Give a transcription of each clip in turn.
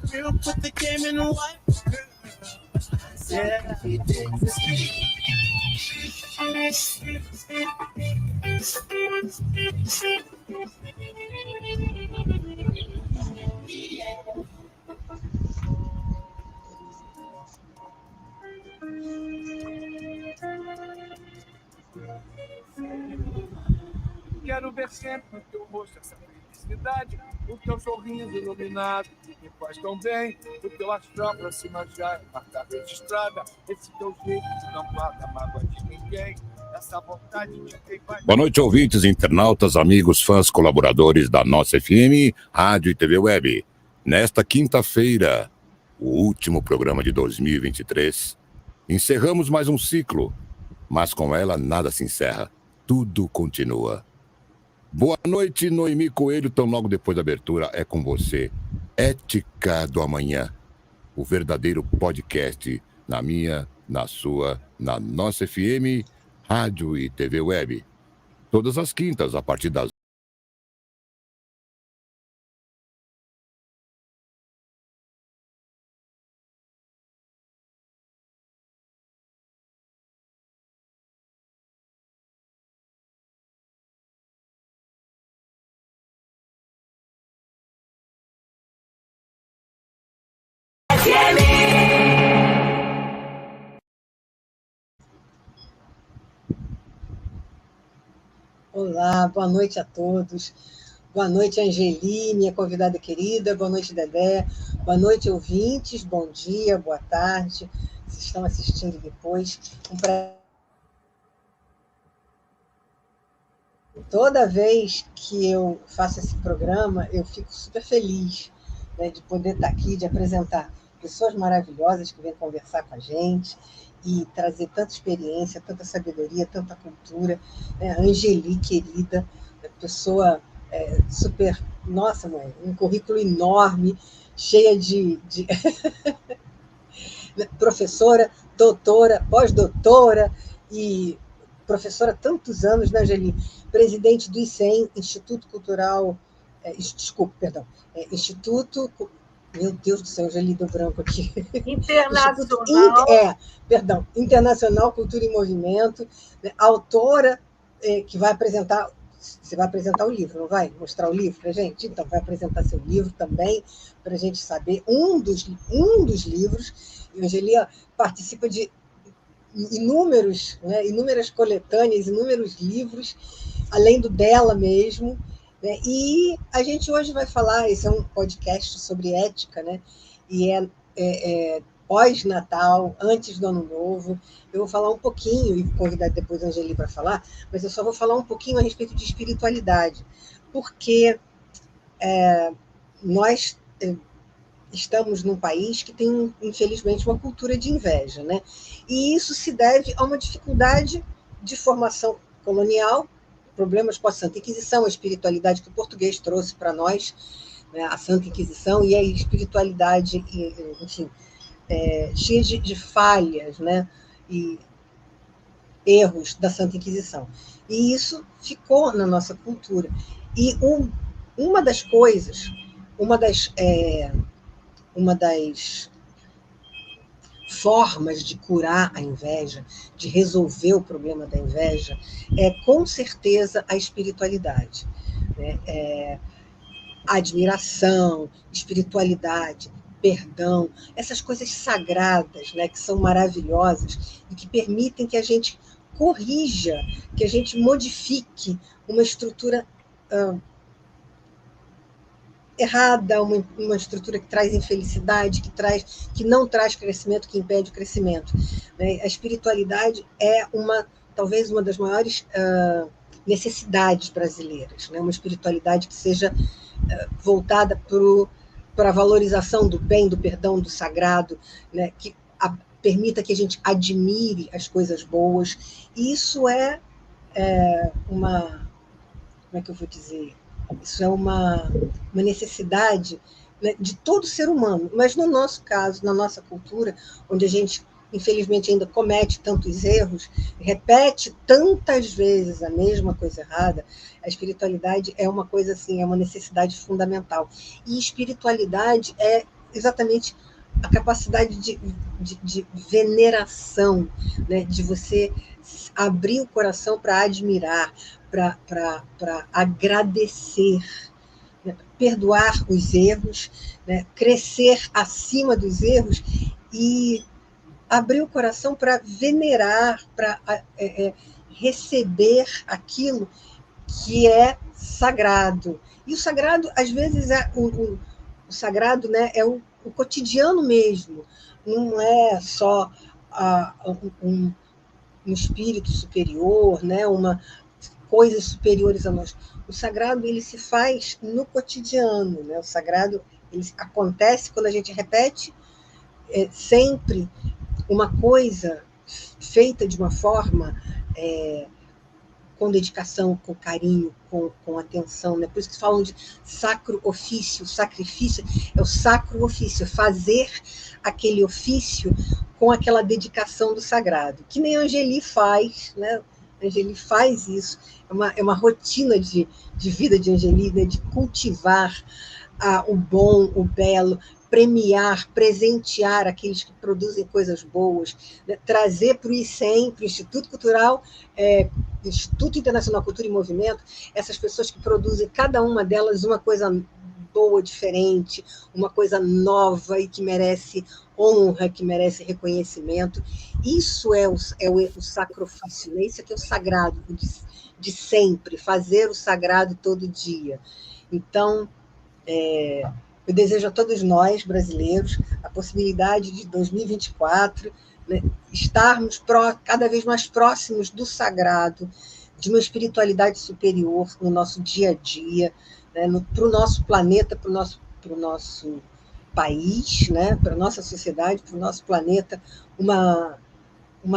You put the game in the white. Yeah. Quero ver sempre o teu rosto, essa felicidade, o teu sorriso iluminado, me faz tão bem, o teu astral pra cima já é marca registrada, esse teu jeito não guarda mágoa de ninguém, essa vontade de ter mais... Boa noite, ouvintes, internautas, amigos, fãs, colaboradores da nossa FM, Rádio e TV Web. Nesta quinta-feira, o último programa de 2023, encerramos mais um ciclo, mas com ela nada se encerra, tudo continua. Boa noite, Noemi Coelho, tão logo depois da abertura é com você. Ética do Amanhã, o verdadeiro podcast na minha, na sua, na nossa FM, Rádio e TV Web. Todas as quintas, a partir das Olá, boa noite a todos. Boa noite, Angeli, minha convidada querida. Boa noite, Dedé. Boa noite, ouvintes. Bom dia, boa tarde. Se estão assistindo depois. Toda vez que eu faço esse programa, eu fico super feliz, né, de poder estar aqui, de apresentar pessoas maravilhosas que vêm conversar com a gente e trazer tanta experiência, tanta sabedoria, tanta cultura. Né? Angeli, querida, pessoa super... Nossa, mãe, um currículo enorme, cheia de professora, doutora, pós-doutora e professora há tantos anos, né, Angeli? Presidente do ICEM, Instituto Cultural... Instituto... Meu Deus do céu, Angeli do branco aqui. Internacional Cultura em Movimento, né, autora que vai apresentar... Você vai apresentar o livro, não vai? Mostrar o livro para a gente? Então, vai apresentar seu livro também, para a gente saber um dos livros. E a Angeli participa de inúmeras coletâneas, inúmeros livros, além do dela mesmo. Né? E a gente hoje vai falar, esse é um podcast sobre ética, né? E é pós-Natal, antes do Ano Novo. Eu vou falar um pouquinho, e vou convidar depois a Angeli para falar, mas eu só vou falar um pouquinho a respeito de espiritualidade, porque nós estamos num país que tem, infelizmente, uma cultura de inveja, né? E isso se deve a uma dificuldade de formação colonial, problemas com a Santa Inquisição, a espiritualidade que o português trouxe para nós, né? A Santa Inquisição e a espiritualidade, enfim, cheia de falhas, né? E erros da Santa Inquisição. E isso ficou na nossa cultura. E uma das formas de curar a inveja, de resolver o problema da inveja, é com certeza a espiritualidade. Né? Admiração, espiritualidade, perdão, essas coisas sagradas, né, que são maravilhosas e que permitem que a gente corrija, que a gente modifique uma estrutura errada, uma estrutura que traz infelicidade, que não traz crescimento, que impede o crescimento. Né? A espiritualidade é talvez uma das maiores necessidades brasileiras, né? Uma espiritualidade que seja voltada para a valorização do bem, do perdão, do sagrado, né? Que permita que a gente admire as coisas boas. E isso como é que eu vou dizer? Isso é uma necessidade, né, de todo ser humano, mas no nosso caso, na nossa cultura, onde a gente, infelizmente, ainda comete tantos erros, repete tantas vezes a mesma coisa errada, a espiritualidade é uma coisa assim, é uma necessidade fundamental. E espiritualidade é exatamente a capacidade de veneração, né? De você abrir o coração para admirar, para agradecer, né? Perdoar os erros, né? Crescer acima dos erros e abrir o coração para venerar, para receber aquilo que é sagrado. E o sagrado, às vezes, o sagrado, né, é o cotidiano mesmo. Não é só um espírito superior, né, coisas superiores a nós. O sagrado, ele se faz no cotidiano. Né? O sagrado, ele acontece quando a gente repete sempre uma coisa feita de uma forma com dedicação, com carinho, com atenção. Né? Por isso que falam de sacro ofício, sacrifício, é o sacro ofício, fazer aquele ofício com aquela dedicação do sagrado, que nem a Angeli faz, né? A Angeli faz isso, é uma rotina de vida de Angeli, né? De cultivar o bom, o belo, premiar, presentear aqueles que produzem coisas boas, né? Trazer para o ICEM, para o Instituto Cultural, Instituto Internacional Cultura e Movimento, essas pessoas que produzem, cada uma delas, uma coisa boa, diferente, uma coisa nova e que merece honra, que merece reconhecimento. Isso é o sacrifício, né? Isso é que é o sagrado de sempre, fazer o sagrado todo dia. Então, eu desejo a todos nós, brasileiros, a possibilidade de 2024, né, estarmos cada vez mais próximos do sagrado, de uma espiritualidade superior no nosso dia a dia, né, para o nosso planeta, para o nosso país, né, para a nossa sociedade, para o nosso planeta, uma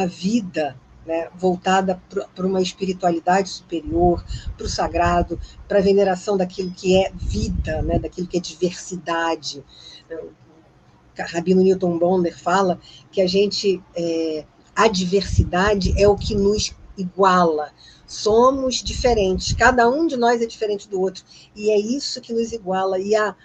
vida, né, voltada para uma espiritualidade superior, para o sagrado, para a veneração daquilo que é vida, né, daquilo que é diversidade. O Rabino Newton Bonder fala que a diversidade é o que nos iguala. Somos diferentes, cada um de nós é diferente do outro, e é isso que nos iguala. E a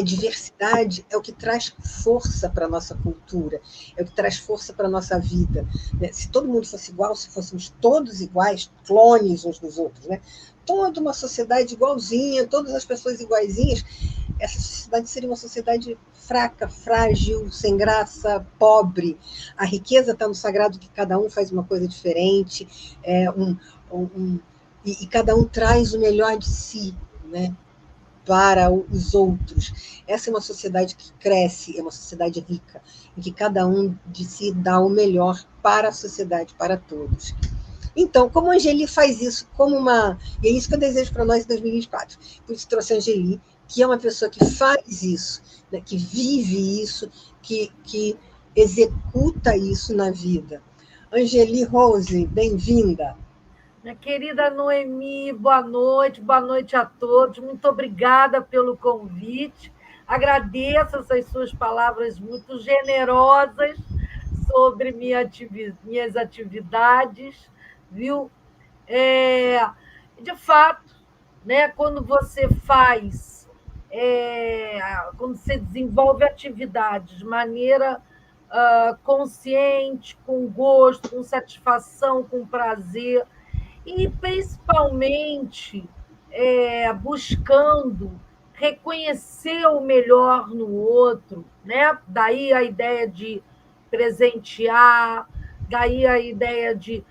diversidade é o que traz força para a nossa cultura, é o que traz força para a nossa vida. Né? Se todo mundo fosse igual, se fôssemos todos iguais, clones uns dos outros, né? Toda uma sociedade igualzinha, todas as pessoas iguaizinhas, essa sociedade seria uma sociedade fraca, frágil, sem graça, pobre. A riqueza está no sagrado, que cada um faz uma coisa diferente, e cada um traz o melhor de si, né, para os outros. Essa é uma sociedade que cresce, é uma sociedade rica, em que cada um de si dá o melhor para a sociedade, para todos. Então, como a Angeli faz isso, e é isso que eu desejo para nós em 2024. Por isso trouxe a Angeli, que é uma pessoa que faz isso, né, que vive isso, que executa isso na vida. Angeli Rose, bem-vinda. Minha querida Noemi, boa noite a todos. Muito obrigada pelo convite. Agradeço essas suas palavras muito generosas sobre minhas atividades, viu? De fato, né, quando você quando você desenvolve atividades de maneira consciente, com gosto, com satisfação, com prazer, e principalmente buscando reconhecer o melhor no outro, né? Daí a ideia de presentear, daí a ideia de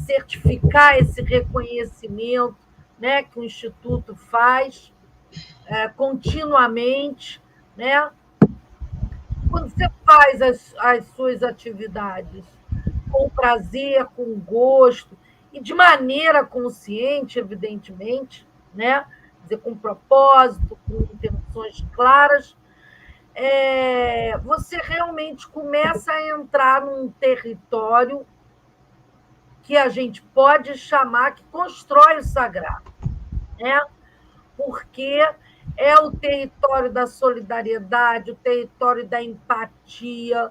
certificar esse reconhecimento, né, que o Instituto faz continuamente, né? Quando você faz as suas atividades com prazer, com gosto, e de maneira consciente, evidentemente, né? Quer dizer, com propósito, com intenções claras, você realmente começa a entrar num território que a gente pode chamar que constrói o sagrado, né? Porque é o território da solidariedade, o território da empatia,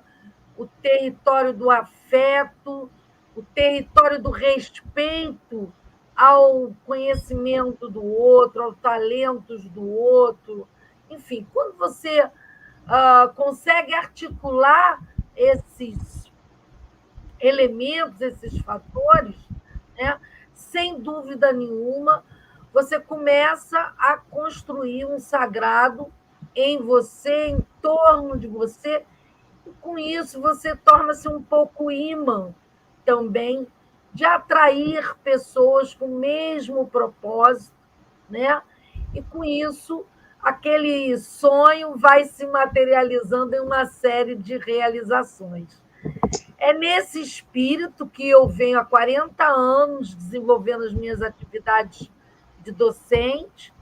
o território do afeto, o território do respeito ao conhecimento do outro, aos talentos do outro, Enfim, quando você consegue articular esses elementos, esses fatores, né, sem dúvida nenhuma, você começa a construir um sagrado em você, em torno de você, e com isso você torna-se um pouco imã também de atrair pessoas com o mesmo propósito, né? E com isso aquele sonho vai se materializando em uma série de realizações. É nesse espírito que eu venho há 40 anos desenvolvendo as minhas atividades de docente,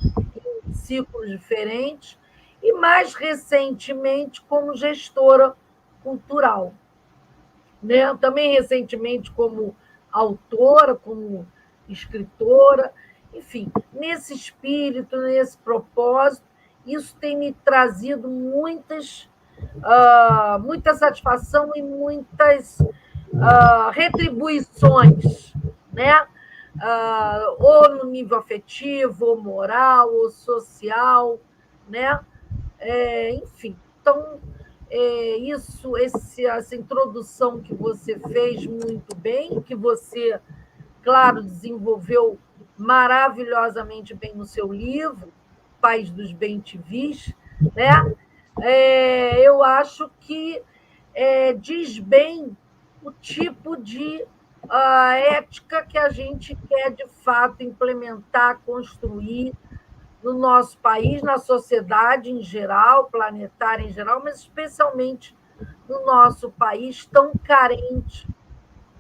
em ciclos diferentes, e mais recentemente como gestora cultural. Né? Também recentemente como autora, como escritora, enfim, nesse espírito, nesse propósito, isso tem me trazido muita satisfação e muitas retribuições, né? Ou no nível afetivo, ou moral, ou social, né? Enfim, então, essa introdução que você fez muito bem, que você, claro, desenvolveu maravilhosamente bem no seu livro, Pais dos Bem-te-Vis, né? Eu acho que diz bem o tipo de ética que a gente quer, de fato, implementar, construir no nosso país, na sociedade em geral, planetária em geral, mas especialmente no nosso país tão carente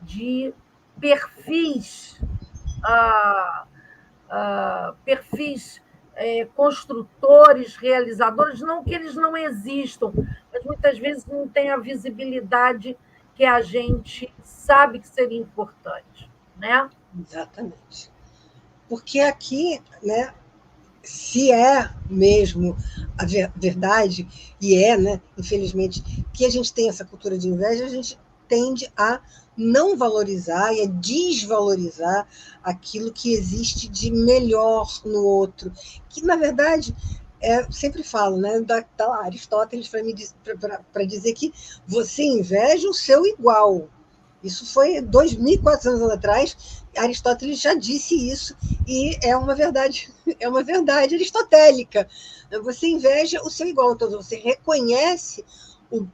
de perfis, perfis construtores, realizadores, não que eles não existam, mas muitas vezes não tem a visibilidade que a gente sabe que seria importante, né? Exatamente. Porque aqui, né, se é mesmo a verdade, e né, infelizmente, que a gente tem essa cultura de inveja, a gente tende a não valorizar e a desvalorizar aquilo que existe de melhor no outro. Que, na verdade, sempre falo, né, da Aristóteles para dizer que você inveja o seu igual. Isso foi 2.400 anos atrás, Aristóteles já disse isso, e é uma verdade aristotélica. Você inveja o seu igual, então você reconhece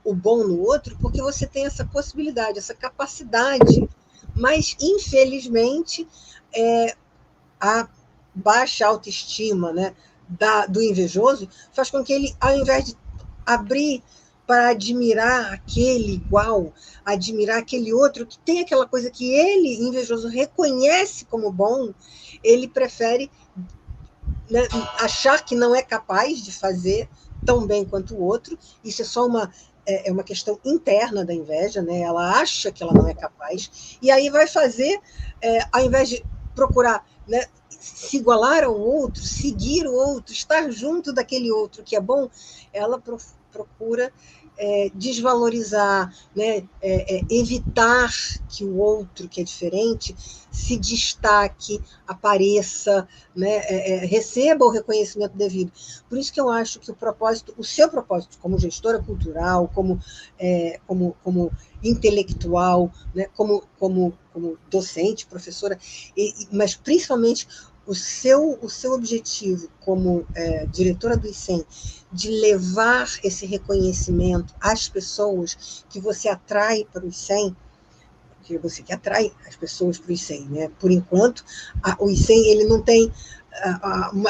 o bom no outro porque você tem essa possibilidade, essa capacidade. Mas, infelizmente, a baixa autoestima, né, do invejoso faz com que ele, ao invés de abrir para admirar aquele igual, admirar aquele outro que tem aquela coisa que ele, invejoso, reconhece como bom, ele prefere, né, achar que não é capaz de fazer tão bem quanto o outro. Isso é só uma questão interna da inveja, né? Ela acha que ela não é capaz, e aí vai fazer, ao invés de procurar, né, se igualar ao outro, seguir o outro, estar junto daquele outro que é bom, ela procura desvalorizar, né, evitar que o outro que é diferente se destaque, apareça, né, receba o reconhecimento devido. Por isso que eu acho que o seu propósito como gestora cultural, como intelectual, né, como docente, professora, mas principalmente o seu objetivo como diretora do ICEM, de levar esse reconhecimento às pessoas que você atrai para o ICEM, que você que atrai as pessoas para o ICEM, né? Por enquanto, o ICEM ele não tem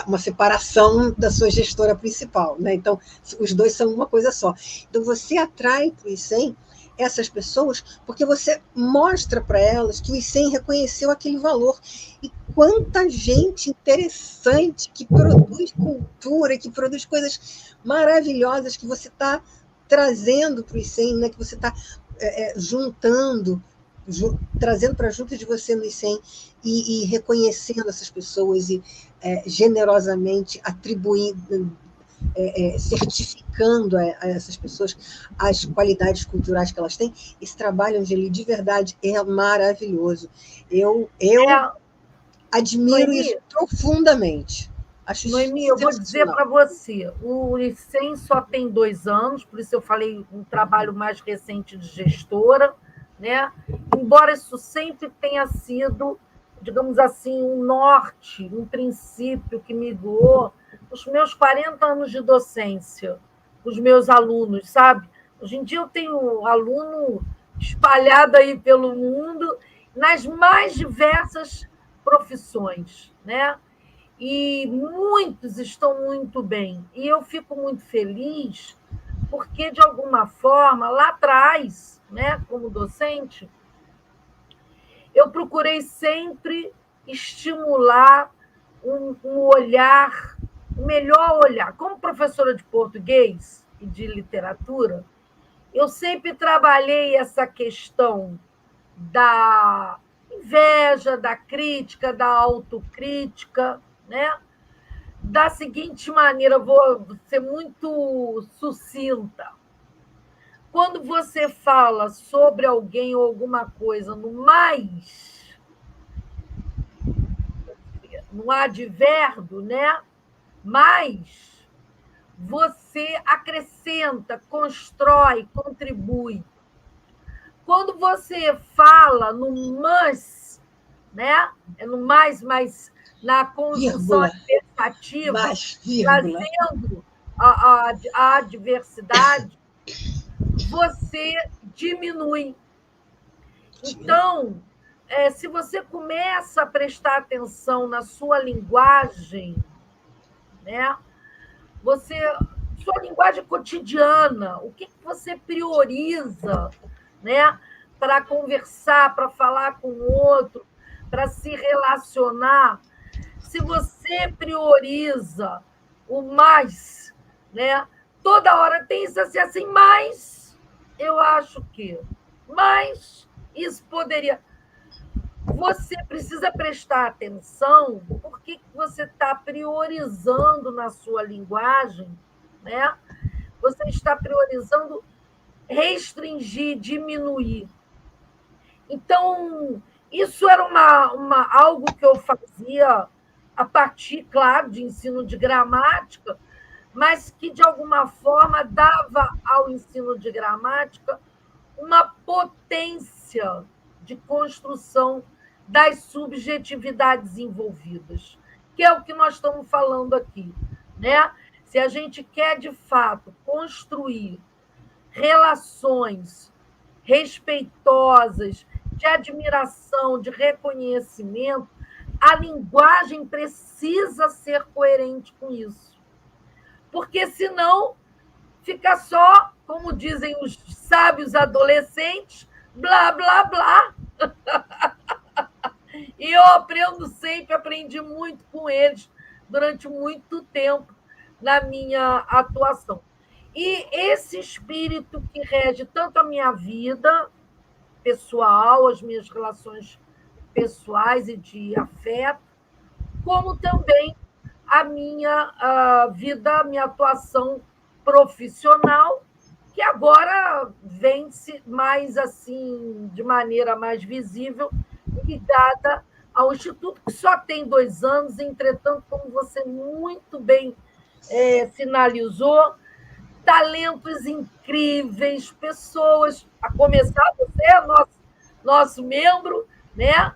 uma separação da sua gestora principal, né? Então, os dois são uma coisa só. Então, você atrai para o ICEM essas pessoas porque você mostra para elas que o ICEM reconheceu aquele valor. E quanta gente interessante que produz cultura, que produz coisas maravilhosas que você está trazendo para o ICEM, né? Que você está juntando, trazendo para junto de você no ICEM e reconhecendo essas pessoas e generosamente atribuindo, certificando a essas pessoas as qualidades culturais que elas têm. Esse trabalho, Angeli, de verdade, é maravilhoso. Eu admiro isso profundamente. Acho Noemi, eu vou dizer sensacional. para você, o ICEM só tem 2 anos, por isso eu falei um trabalho mais recente de gestora, né? Embora isso sempre tenha sido, digamos assim, um norte, um princípio que me guiou os meus 40 anos de docência, os meus alunos, sabe? Hoje em dia eu tenho aluno espalhado aí pelo mundo, nas mais diversas profissões, né? E muitos estão muito bem. E eu fico muito feliz porque, de alguma forma, lá atrás, né, como docente, eu procurei sempre estimular um olhar, um melhor olhar. Como professora de português e de literatura, eu sempre trabalhei essa questão da inveja, da crítica, da autocrítica, né? Da seguinte maneira, vou ser muito sucinta. Quando você fala sobre alguém ou alguma coisa no advérbio, né? Mais, você acrescenta, constrói, contribui. Quando você fala no mas, né? É no mais, mas na conjunção Vírgula, adversativa, mais vírgula. trazendo a adversidade, você diminui. Então, se você começa a prestar atenção na sua linguagem, né? Sua linguagem cotidiana, o que você prioriza, né? Para conversar, para falar com o outro, para se relacionar. Se você prioriza o mais, né? Toda hora tem isso assim, mas eu acho que, mas isso poderia. Você precisa prestar atenção porque você está priorizando na sua linguagem, né? Você está priorizando restringir, diminuir. Então, isso era algo que eu fazia a partir, claro, de ensino de gramática, mas que, de alguma forma, dava ao ensino de gramática uma potência de construção das subjetividades envolvidas, que é o que nós estamos falando aqui, né? Se a gente quer, de fato, construir relações respeitosas, de admiração, de reconhecimento, a linguagem precisa ser coerente com isso. Porque, senão, fica só, como dizem os sábios adolescentes, blá, blá, blá. E eu aprendi muito com eles durante muito tempo na minha atuação. E esse espírito que rege tanto a minha vida pessoal, as minhas relações pessoais e de afeto, como também a minha vida, a minha atuação profissional, que agora vem-se mais assim, de maneira mais visível, ligada ao Instituto, que só tem 2 anos, entretanto, como você muito bem sinalizou, talentos incríveis, pessoas, a começar você é nosso membro, né?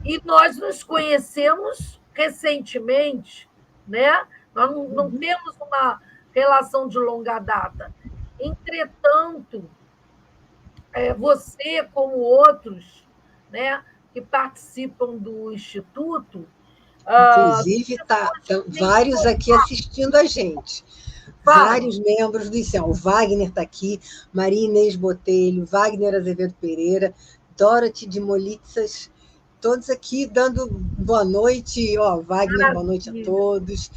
E nós nos conhecemos recentemente, né? Nós não temos uma relação de longa data. Entretanto, você, como outros, né, que participam do Instituto. Inclusive, vários aqui assistindo a gente. Vários membros do ICEM. O Wagner está aqui, Maria Inês Botelho, Wagner Azevedo Pereira, Dorothy de Molitzas, todos aqui dando boa noite. Wagner, boa noite a todos.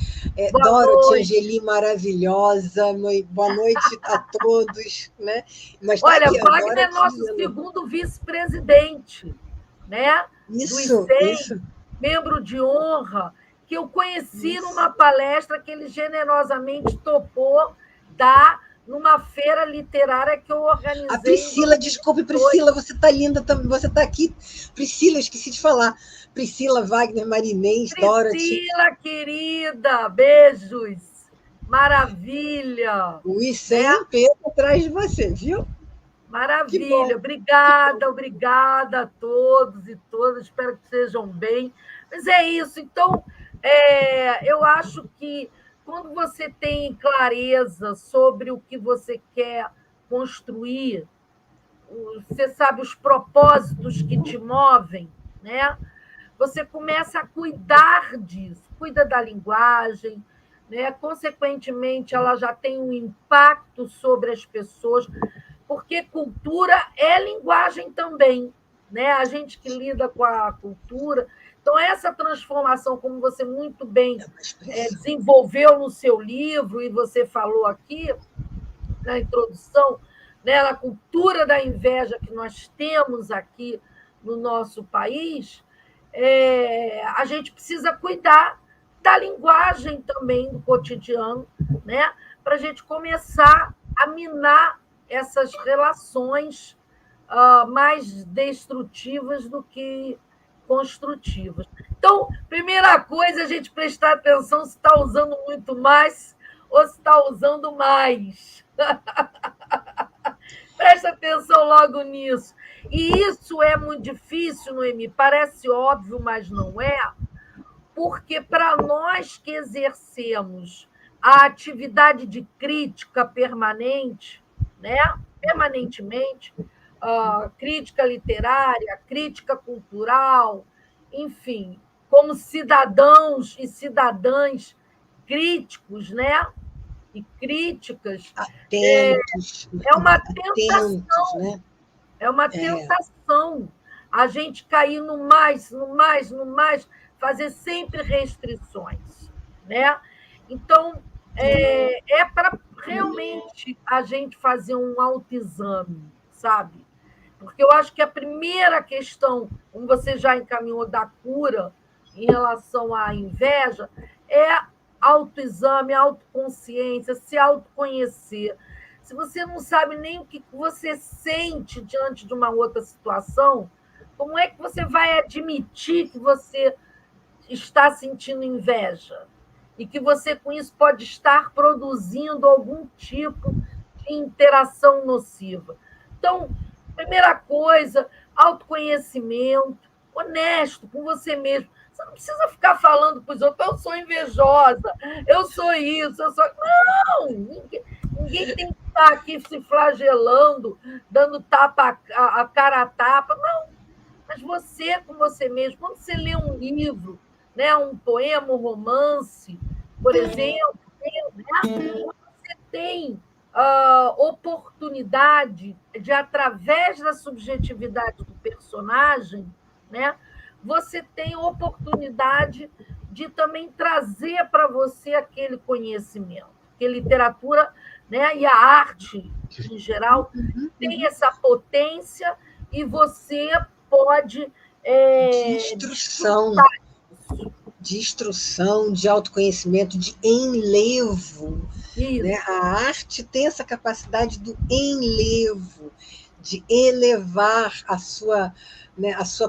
Dorothy, Angeli, maravilhosa, boa noite a todos. Né? Mas olha, aqui, Wagner é nosso segundo vice-presidente, né? Isso, do ICEM, isso. Membro de honra, que eu conheci numa palestra que ele generosamente topou dar numa feira literária que eu organizei. A Priscila, desculpe, Priscila, você está linda também, você está aqui. Priscila, eu esqueci de falar. Priscila, Wagner, Marinês, Dorothy. Priscila, querida, beijos. Maravilha. O ICEM Pedro atrás de você, viu? Maravilha. Obrigada a todos e todas. Espero que estejam bem. Mas é isso. Então, eu acho que quando você tem clareza sobre o que você quer construir, você sabe os propósitos que te movem, né? Você começa a cuidar disso, cuida da linguagem, né? Consequentemente, ela já tem um impacto sobre as pessoas, porque cultura é linguagem também, né? A gente que lida com a cultura. Então, essa transformação, como você muito bem desenvolveu no seu livro, e você falou aqui na introdução, né, na cultura da inveja que nós temos aqui no nosso país, a gente precisa cuidar da linguagem também do cotidiano, né, para a gente começar a minar essas relações mais destrutivas do que construtivas. Então, primeira coisa, a gente prestar atenção se está usando muito mais ou se está usando mais. Presta atenção logo nisso. E isso é muito difícil, Noemi, parece óbvio, mas não é, porque para nós que exercemos a atividade de crítica permanente, né, permanentemente, crítica literária, crítica cultural, enfim, como cidadãos e cidadãs críticos, né? E críticas. Atentos. É uma tentação. Atentos, né? É uma tentação a gente cair no mais, fazer sempre restrições, né? Então, é para realmente a gente fazer um autoexame, sabe? Porque eu acho que a primeira questão, como você já encaminhou da cura em relação à inveja, é autoexame, autoconsciência, se autoconhecer. Se você não sabe nem o que você sente diante de uma outra situação, como é que você vai admitir que você está sentindo inveja? E que você, com isso, pode estar produzindo algum tipo de interação nociva. Então, primeira coisa, autoconhecimento, honesto com você mesmo. Você não precisa ficar falando para os outros, eu sou invejosa, eu sou isso, eu sou... Não! Ninguém tem que estar aqui se flagelando, dando tapa, a cara a tapa. Não. Mas você com você mesmo, quando você lê um livro, né, um poema, um romance, por exemplo, né, você tem oportunidade de, através da subjetividade do personagem, né, você tem oportunidade de também trazer para você aquele conhecimento. Porque literatura, né, e a arte, em geral, tem essa potência e você pode... de instrução, de autoconhecimento, de enlevo. Né? A arte tem essa capacidade do enlevo, de elevar a sua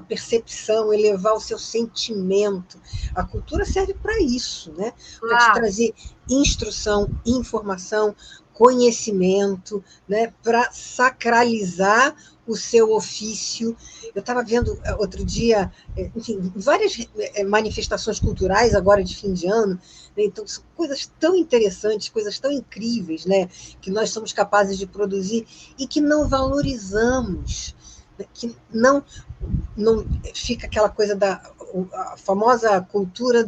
percepção, elevar o seu sentimento. A cultura serve para isso, né? Para te trazer instrução, informação, conhecimento, né? Para sacralizar o seu ofício. Eu estava vendo outro dia, enfim, várias manifestações culturais agora de fim de ano, né? Então, são coisas tão interessantes, coisas tão incríveis, né? Que nós somos capazes de produzir e que não valorizamos, né? Que não fica aquela coisa a famosa cultura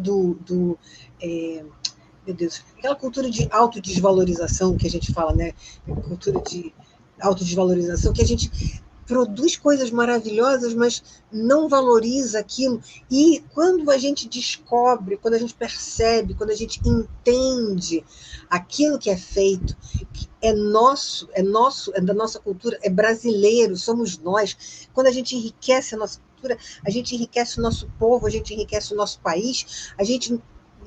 meu Deus, aquela cultura de autodesvalorização que a gente fala, né? Cultura de autodesvalorização, que a gente produz coisas maravilhosas, mas não valoriza aquilo. E quando a gente descobre, quando a gente percebe, quando a gente entende aquilo que é feito, que é nosso, é da nossa cultura, é brasileiro, somos nós. Quando a gente enriquece a nossa cultura, a gente enriquece o nosso povo, a gente enriquece o nosso país,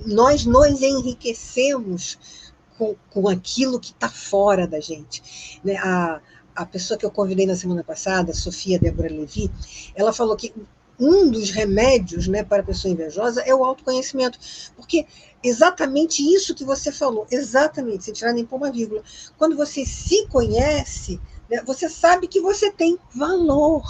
nós nos enriquecemos com aquilo que está fora da gente. Né? A pessoa que eu convidei na semana passada, Sofia Débora Levi, ela falou que um dos remédios, né, para a pessoa invejosa é o autoconhecimento, porque exatamente isso que você falou, exatamente, sem tirar nem pôr uma vírgula, quando você se conhece, né, você sabe que você tem valor,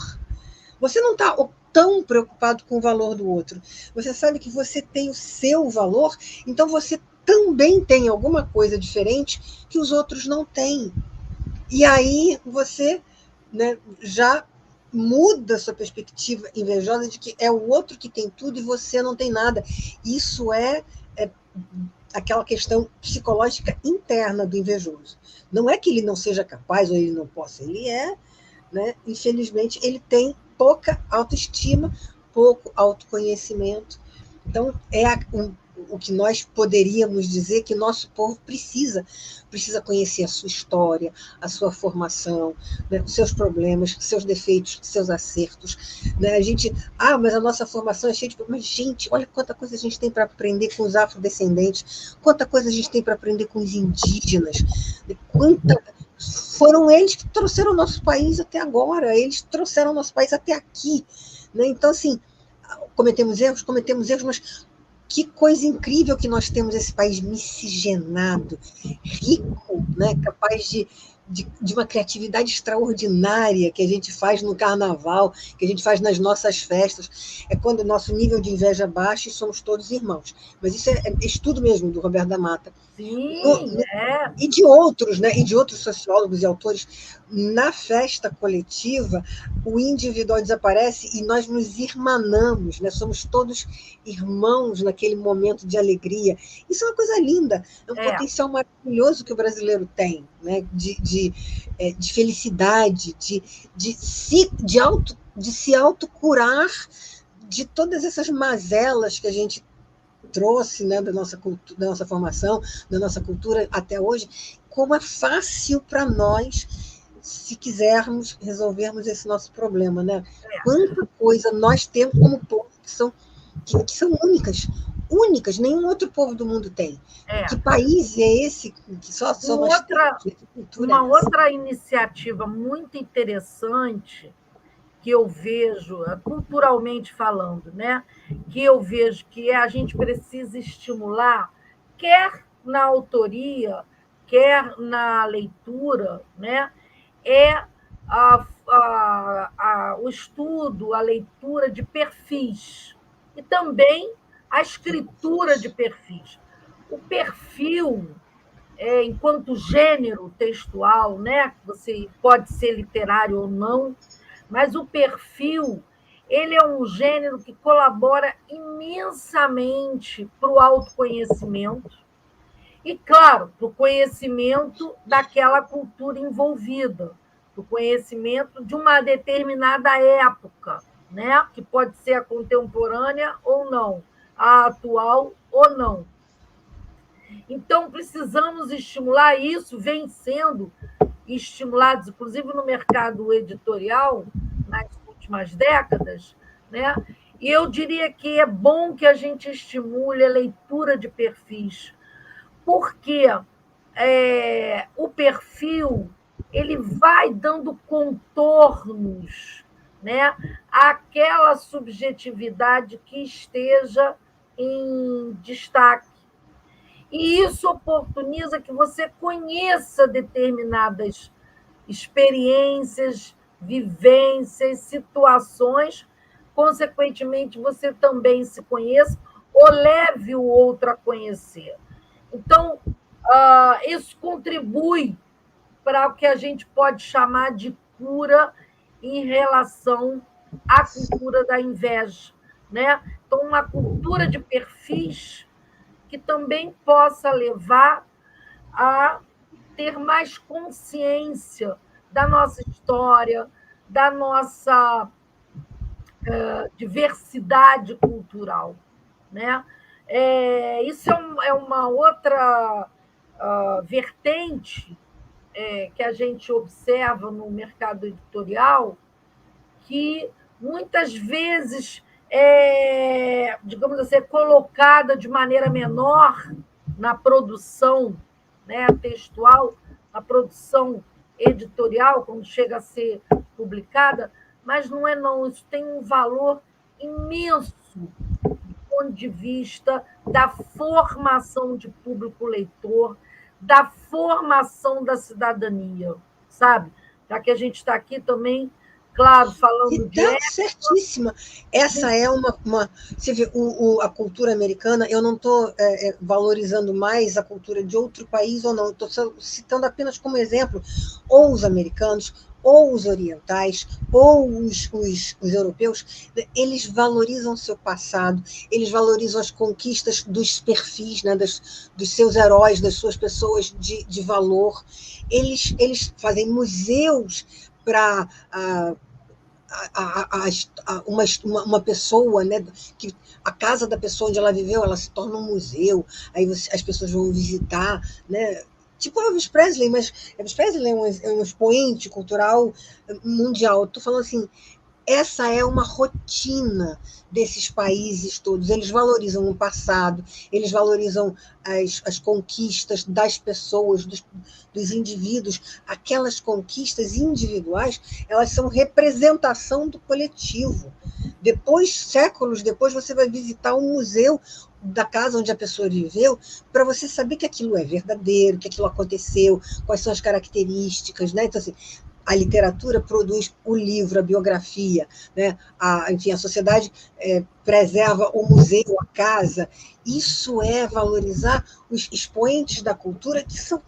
você não está tão preocupado com o valor do outro, você sabe que você tem o seu valor, então você também tem alguma coisa diferente que os outros não têm, e aí você, né, já muda a sua perspectiva invejosa de que é o outro que tem tudo e você não tem nada. Isso é aquela questão psicológica interna do invejoso. Não é que ele não seja capaz ou ele não possa, ele é, né? Infelizmente, ele tem pouca autoestima, pouco autoconhecimento. Então, o que nós poderíamos dizer que nosso povo precisa conhecer a sua história, a sua formação, né, os seus problemas, seus defeitos, seus acertos. Né? Mas a nossa formação é cheia de problemas. Gente, olha quanta coisa a gente tem para aprender com os afrodescendentes, quanta coisa a gente tem para aprender com os indígenas, foram eles que trouxeram o nosso país até agora, eles trouxeram o nosso país até aqui. Né? Então, assim, cometemos erros, mas que coisa incrível que nós temos esse país miscigenado, rico, né? Capaz de uma criatividade extraordinária que a gente faz no carnaval, que a gente faz nas nossas festas. É quando o nosso nível de inveja baixa e somos todos irmãos. Mas isso é estudo mesmo do Roberto da Mata. Sim, E de outros, né? E de outros sociólogos e autores. Na festa coletiva, o individual desaparece e nós nos irmanamos, né? Somos todos irmãos naquele momento de alegria. Isso é uma coisa linda, é um potencial maravilhoso que o brasileiro tem, né? De felicidade, de se autocurar de todas essas mazelas que a gente trouxe, né, da nossa formação, da nossa cultura até hoje, como é fácil para nós, se quisermos resolvermos esse nosso problema, né? Quanta coisa nós temos como povo que são únicas, nenhum outro povo do mundo tem. Que país é esse que só nós temos? Uma outra iniciativa muito interessante que eu vejo, culturalmente falando, né? Que eu vejo que a gente precisa estimular, quer na autoria, quer na leitura, né? É o estudo, a leitura de perfis e também a escritura de perfis. O perfil, enquanto gênero textual, né? Você pode ser literário ou não, mas o perfil, ele é um gênero que colabora imensamente para o autoconhecimento e, claro, para o conhecimento daquela cultura envolvida, para o conhecimento de uma determinada época, né? Que pode ser a contemporânea ou não, a atual ou não. Então, precisamos estimular isso, vem sendo estimulados, inclusive no mercado editorial, nas últimas décadas, né? E eu diria que é bom que a gente estimule a leitura de perfis, porque o perfil ele vai dando contornos, né, àquela subjetividade que esteja em destaque. E isso oportuniza que você conheça determinadas experiências, vivências, situações, consequentemente, você também se conheça ou leve o outro a conhecer. Então, isso contribui para o que a gente pode chamar de cura em relação à cultura da inveja, né? Então, uma cultura de perfis que também possa levar a ter mais consciência da nossa história, da nossa diversidade cultural, né? Isso é uma outra vertente que a gente observa no mercado editorial, que muitas vezes digamos assim, colocada de maneira menor na produção né, textual, a produção editorial, quando chega a ser publicada, mas não é não, isso tem um valor imenso do ponto de vista da formação de público leitor, da formação da cidadania, sabe? Já que a gente está aqui também, claro, falando de Está certíssima. Essa é você vê, a cultura americana, eu não estou valorizando mais a cultura de outro país ou não, estou citando apenas como exemplo, ou os americanos, ou os orientais, ou os europeus, eles valorizam o seu passado, eles valorizam as conquistas dos perfis, né, dos seus heróis, das suas pessoas de valor. Eles fazem museus para uma pessoa, né, que a casa da pessoa onde ela viveu, ela se torna um museu, aí as pessoas vão visitar, né? Tipo Elvis Presley, mas Elvis Presley é um expoente cultural mundial. Estou falando assim, essa é uma rotina desses países todos. Eles valorizam o passado, eles valorizam as conquistas das pessoas, dos indivíduos. Aquelas conquistas individuais, elas são representação do coletivo. Depois, séculos depois, você vai visitar um museu da casa onde a pessoa viveu, para você saber que aquilo é verdadeiro, que aquilo aconteceu, quais são as características, né? Então, assim, a literatura produz o livro, a biografia, né? Enfim, a sociedade preserva o museu, a casa. Isso é valorizar os expoentes da cultura, que são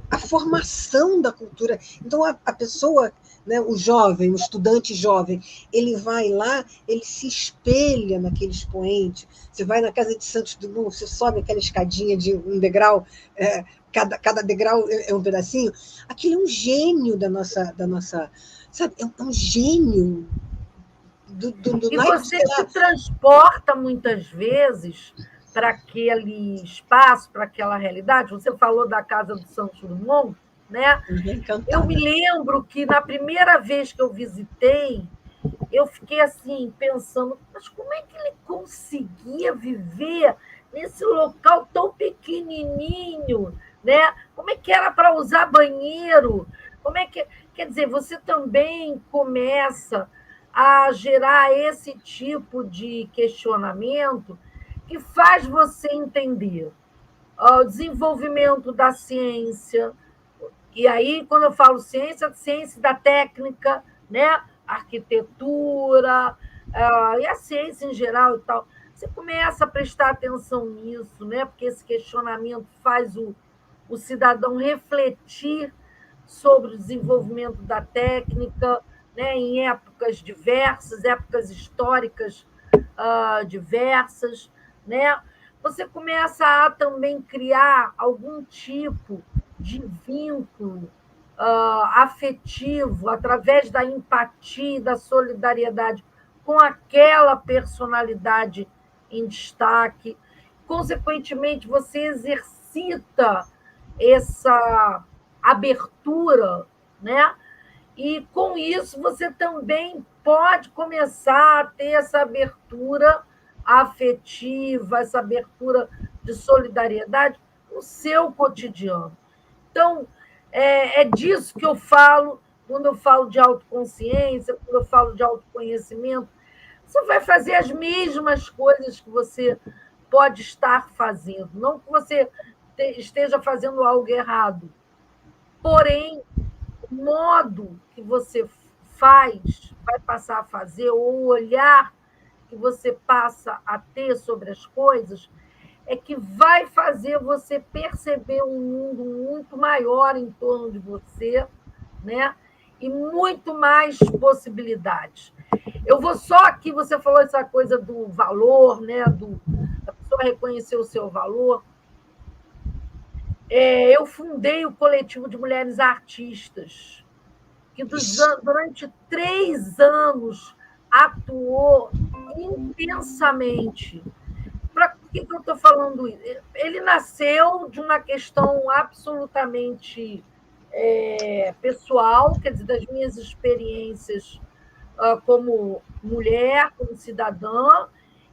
a formação da cultura. Então, a pessoa, né, o jovem, o estudante jovem, ele vai lá, ele se espelha naquele expoente. Você vai na casa de Santos Dumont, você sobe aquela escadinha de um degrau, cada degrau é um pedacinho. Aquilo é um gênio da nossa sabe? É um gênio do E naipe, você sei se lá. transporta muitas vezes para aquele espaço, para aquela realidade. Você falou da casa do Santos Dumont, né? Eu me lembro que na primeira vez que eu visitei, eu fiquei assim, pensando, mas como é que ele conseguia viver nesse local tão pequenininho, né? Como é que era para usar banheiro? Como é que, quer dizer, você também começa a gerar esse tipo de questionamento que faz você entender o desenvolvimento da ciência. E aí, quando eu falo ciência, ciência da técnica, né? Arquitetura, e a ciência em geral e tal. Você começa a prestar atenção nisso, né? Porque esse questionamento faz o cidadão refletir sobre o desenvolvimento da técnica, né? Em épocas diversas, épocas históricas diversas, né? Você começa a também criar algum tipo de vínculo afetivo, através da empatia, da solidariedade com aquela personalidade em destaque. Consequentemente, você exercita essa abertura, né? E com isso você também pode começar a ter essa abertura afetiva, essa abertura de solidariedade no seu cotidiano. Então, é disso que eu falo quando eu falo de autoconsciência, quando eu falo de autoconhecimento. Você vai fazer as mesmas coisas que você pode estar fazendo, não que você esteja fazendo algo errado. Porém, o modo que você faz, vai passar a fazer, ou o olhar que você passa a ter sobre as coisas, é que vai fazer você perceber um mundo muito maior em torno de você, né? E muito mais possibilidades. Eu vou só aqui, você falou essa coisa do valor, né? Da pessoa reconhecer o seu valor. Eu fundei o coletivo de mulheres artistas, que durante 3 anos atuou intensamente. Por que eu estou falando isso? Ele nasceu de uma questão absolutamente pessoal, quer dizer, das minhas experiências como mulher, como cidadã,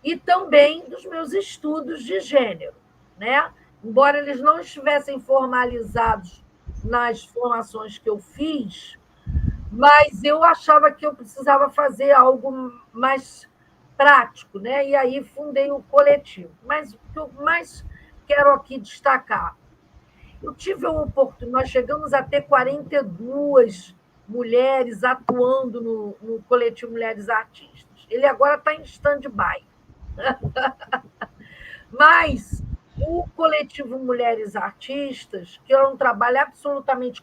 e também dos meus estudos de gênero, né? embora eles não estivessem formalizados nas formações que eu fiz, mas eu achava que eu precisava fazer algo mais prático, né? E aí fundei o coletivo. Mas o que eu mais quero aqui destacar, eu tive a oportunidade, nós chegamos a ter 42 mulheres atuando no coletivo Mulheres Artistas. Ele agora está em stand-by. Mas o coletivo Mulheres Artistas, que é um trabalho absolutamente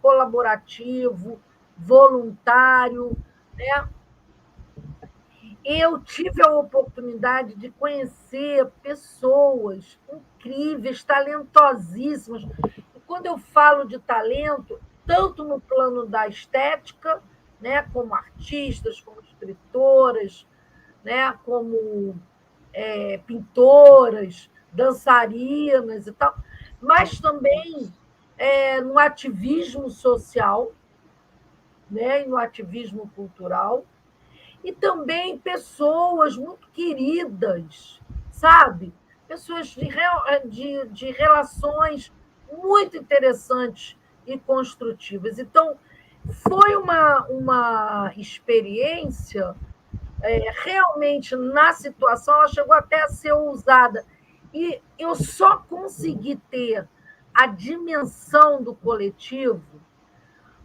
colaborativo, voluntário, né? Eu tive a oportunidade de conhecer pessoas incríveis, talentosíssimas. E quando eu falo de talento, tanto no plano da estética, né, como artistas, como escritoras, né, como pintoras, dançarinas e tal, mas também no ativismo social, né, e no ativismo cultural, e também pessoas muito queridas, sabe? Pessoas de relações muito interessantes e construtivas. Então, foi uma experiência realmente, na situação, ela chegou até a ser ousada. E eu só consegui ter a dimensão do coletivo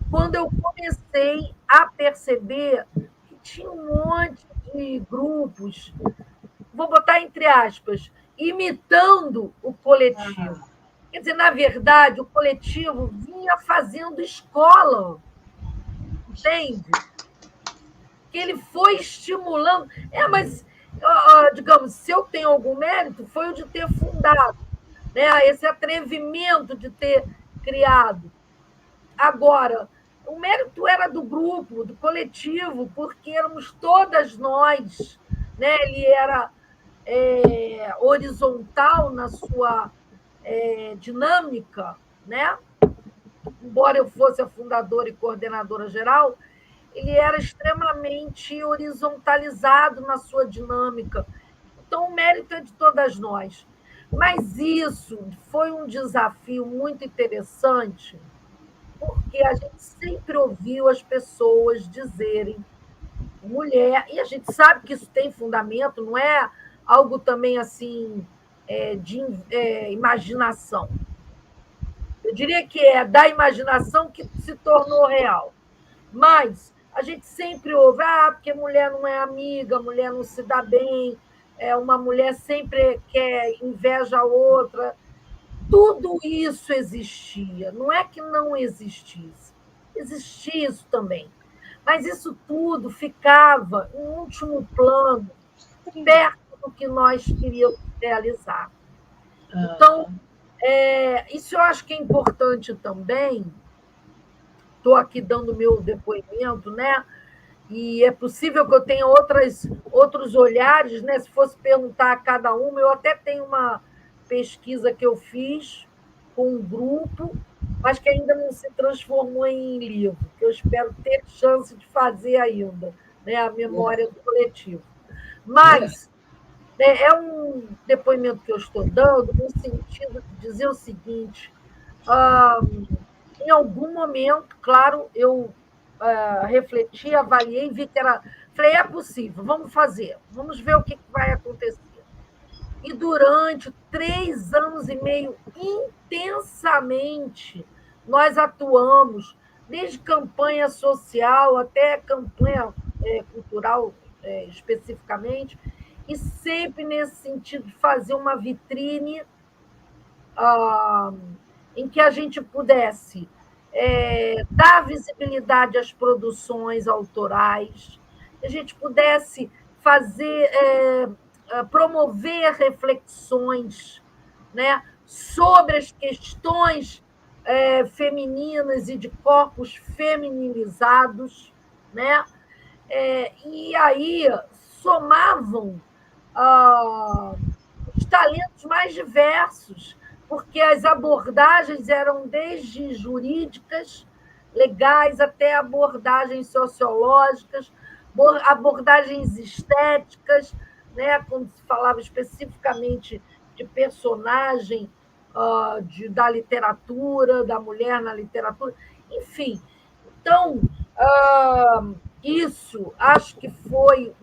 quando eu comecei a perceber que tinha um monte de grupos, vou botar entre aspas, imitando o coletivo. Quer dizer, na verdade, o coletivo vinha fazendo escola, entende? Que ele foi estimulando. Mas, digamos, se eu tenho algum mérito, foi o de ter fundado, né? Esse atrevimento de ter criado. Agora, o mérito era do grupo, do coletivo, porque éramos todas nós. Né? Ele era horizontal na sua dinâmica, né? Embora eu fosse a fundadora e coordenadora geral, ele era extremamente horizontalizado na sua dinâmica. Então, o mérito é de todas nós. Mas isso foi um desafio muito interessante, porque a gente sempre ouviu as pessoas dizerem mulher, e a gente sabe que isso tem fundamento, não é algo também assim de imaginação. Eu diria que é da imaginação que se tornou real. Mas a gente sempre ouve, porque mulher não é amiga, mulher não se dá bem, uma mulher sempre quer inveja a outra. Tudo isso existia, não é que não existisse, existia isso também. Mas isso tudo ficava em último plano, perto do que nós queríamos realizar. Então, isso eu acho que é importante também. Estou aqui dando meu depoimento, né? E é possível que eu tenha outros olhares, né? Se fosse perguntar a cada uma, eu até tenho uma pesquisa que eu fiz com um grupo, mas que ainda não se transformou em livro, que eu espero ter chance de fazer ainda, né? A memória do coletivo. Mas é um depoimento que eu estou dando no sentido de dizer o seguinte: em algum momento, claro, eu refleti, avaliei, vi que era. Falei, é possível, vamos fazer, vamos ver o que vai acontecer. E durante 3 anos e meio, intensamente, nós atuamos, desde campanha social até campanha cultural, especificamente, e sempre nesse sentido de fazer uma vitrine em que a gente pudesse dar visibilidade às produções autorais, que a gente pudesse fazer, promover reflexões, né, sobre as questões femininas e de corpos feminilizados, né? E aí somavam os talentos mais diversos, porque as abordagens eram desde jurídicas, legais, até abordagens sociológicas, abordagens estéticas, né, quando se falava especificamente de personagem da literatura, da mulher na literatura, enfim. Então, isso acho que foi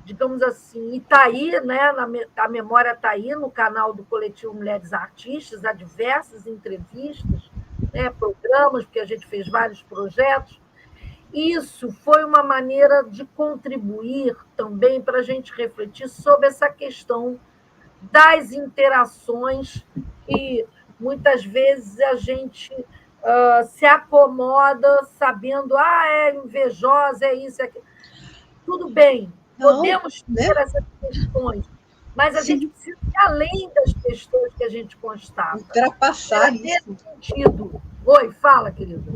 digamos assim, e está aí, né, a memória está aí no canal do Coletivo Mulheres Artistas, há diversas entrevistas, né, programas, porque a gente fez vários projetos. Isso foi uma maneira de contribuir também para a gente refletir sobre essa questão das interações e muitas vezes a gente se acomoda sabendo, é invejosa, é isso, é aquilo. Tudo bem, podemos ter essas questões, mas a gente precisa ir além das questões que a gente constata. Ultrapassar isso. Nesse sentido. Oi, fala, querida.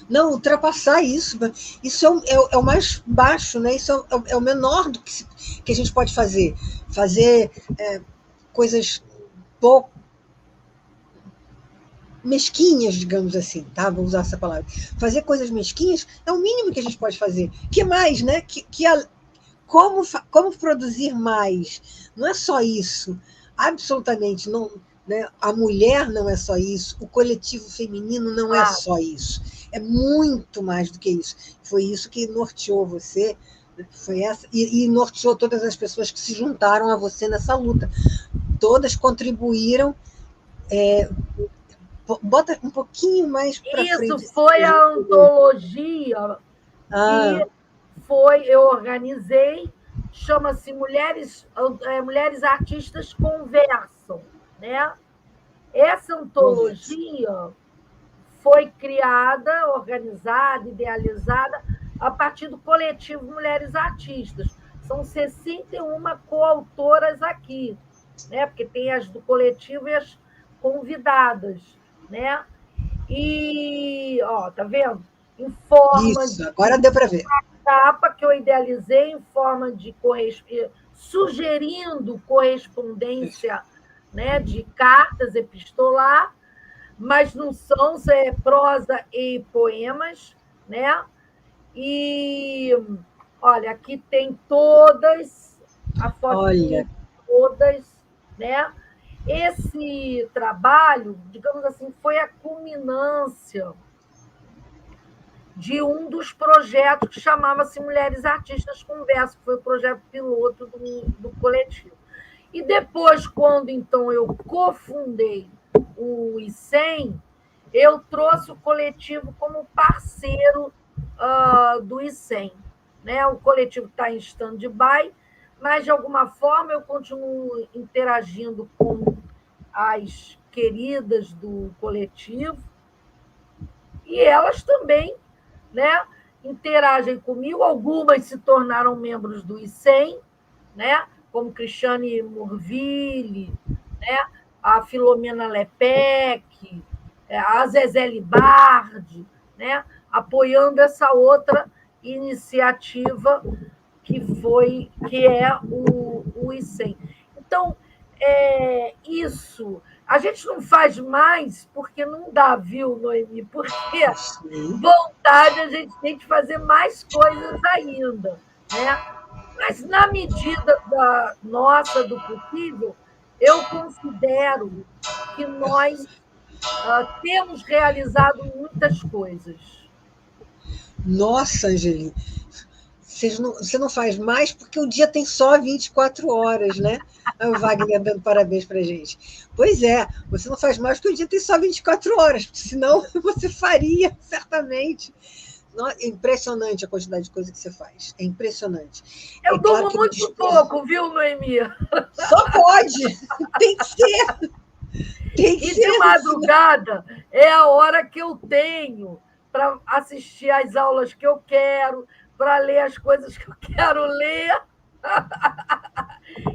Não, ultrapassar isso. Isso é o mais baixo, né? Isso é o menor do que a gente pode fazer. Fazer coisas pouco mesquinhas, digamos assim, tá? Vou usar essa palavra. Fazer coisas mesquinhas é o mínimo que a gente pode fazer. Que mais, né? Como produzir mais? Não é só isso. Absolutamente não. Né? A mulher não é só isso. O coletivo feminino não é só isso. É muito mais do que isso. Foi isso que norteou você. Foi essa, e norteou todas as pessoas que se juntaram a você nessa luta. Todas contribuíram. Bota um pouquinho mais para frente. Isso foi a antologia que eu organizei, chama-se Mulheres Artistas Conversam, né? Essa antologia foi criada, organizada, idealizada a partir do coletivo Mulheres Artistas. São 61 coautoras aqui, né? Porque tem as do coletivo e as convidadas, né? E, tá vendo? Em forma Isso, agora deu para ver. Capa que eu idealizei em forma de sugerindo correspondência, né, de cartas epistolar, mas não são, prosa e poemas, né? E olha, aqui tem todas, a foto de todas, né? Esse trabalho, digamos assim, foi a culminância de um dos projetos que chamava-se Mulheres Artistas Conversam, que foi o projeto piloto do coletivo. E depois, quando então eu cofundei o ICEM, eu trouxe o coletivo como parceiro do ICEM. Né? O coletivo está em stand-by, mas, de alguma forma, eu continuo interagindo com as queridas do coletivo e elas também, né, interagem comigo. Algumas se tornaram membros do ICEM, né, como Cristiane Morvilli, né, a Filomena Lepec, a Zezé Libardi, né, apoiando essa outra iniciativa que é o ICEM. Então, isso. A gente não faz mais porque não dá, viu, Noemi? Porque vontade a gente tem de fazer mais coisas ainda, né? Mas, na medida nossa, do possível, eu considero que nós temos realizado muitas coisas. Nossa, Angeli, você não faz mais porque o dia tem só 24 horas, né? O Wagner dando parabéns para a gente. Pois é, você não faz mais porque o dia tem só 24 horas, porque senão você faria, certamente. É impressionante a quantidade de coisa que você faz. É impressionante. Eu durmo muito pouco, viu, Noemi? Só pode. Tem que ser. Tem que e ser. De madrugada é a hora que eu tenho para assistir às aulas que eu quero, para ler as coisas que eu quero ler.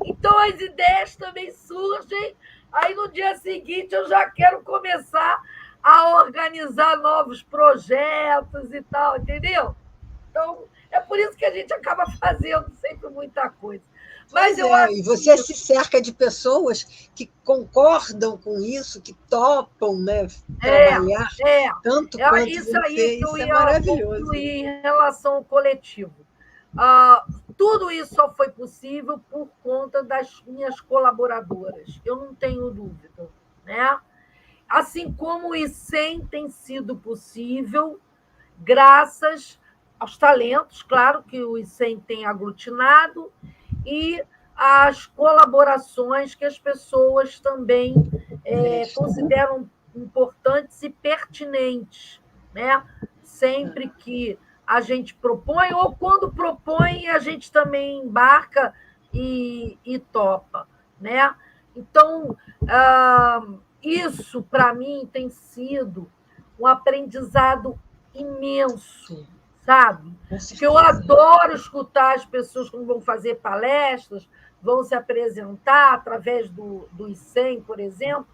Então, as ideias também surgem. Aí, no dia seguinte, eu já quero começar a organizar novos projetos e tal, entendeu? Então, é por isso que a gente acaba fazendo sempre muita coisa. Mas e você se cerca de pessoas que concordam com isso, que topam, né, trabalhar tanto quanto isso você. Aí que eu isso é maravilhoso. Em relação ao coletivo. Tudo isso só foi possível por conta das minhas colaboradoras. Eu não tenho dúvida. né? Assim como o ICEM tem sido possível graças aos talentos, claro que o ICEM tem aglutinado, e às colaborações que as pessoas também consideram importantes e pertinentes, né? Sempre que a gente propõe, ou quando propõe, a gente também embarca e topa, né? Então, isso, para mim, tem sido um aprendizado imenso, sabe? Porque eu adoro escutar as pessoas quando vão fazer palestras, vão se apresentar através do ICEM, por exemplo.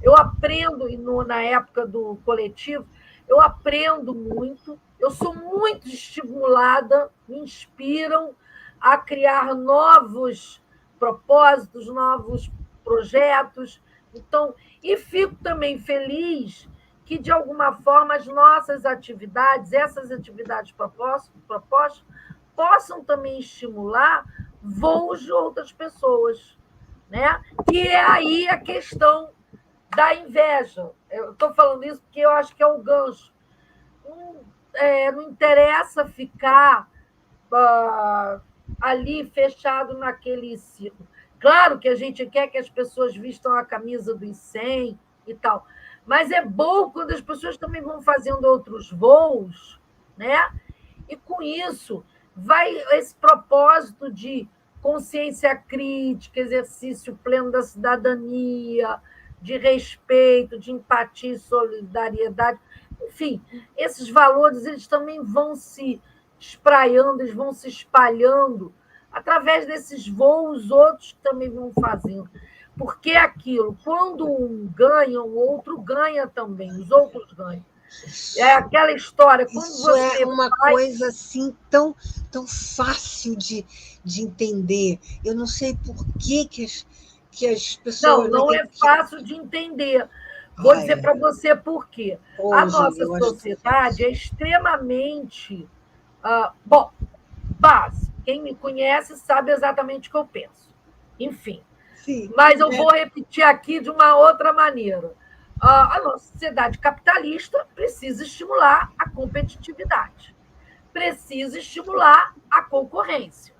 Eu aprendo, e na época do coletivo, eu aprendo muito, eu sou muito estimulada, me inspiram a criar novos propósitos, novos projetos. Então, e fico também feliz que, de alguma forma, as nossas atividades, essas atividades propostas, possam também estimular voos de outras pessoas, né? Que é aí a questão da inveja. Eu estou falando isso porque eu acho que é o gancho. Não interessa ficar ali fechado naquele círculo. Claro que a gente quer que as pessoas vistam a camisa do ICEM e tal, mas é bom quando as pessoas também vão fazendo outros voos, né? E com isso vai esse propósito de consciência crítica, exercício pleno da cidadania, de respeito, de empatia e solidariedade. Enfim, esses valores eles também vão se espraiando, eles vão se espalhando através desses voos, outros também vão fazendo. Porque é aquilo, quando um ganha, o outro ganha também, os outros ganham. É aquela história. Quando Isso é uma coisa assim tão fácil de entender. Eu não sei por que as pessoas. Não é fácil de entender. Vou dizer para você por quê. A nossa sociedade é extremamente. Bom, base. Quem me conhece sabe exatamente o que eu penso. Enfim. Sim, mas eu vou repetir aqui de uma outra maneira. A nossa sociedade capitalista precisa estimular a competitividade, precisa estimular a concorrência.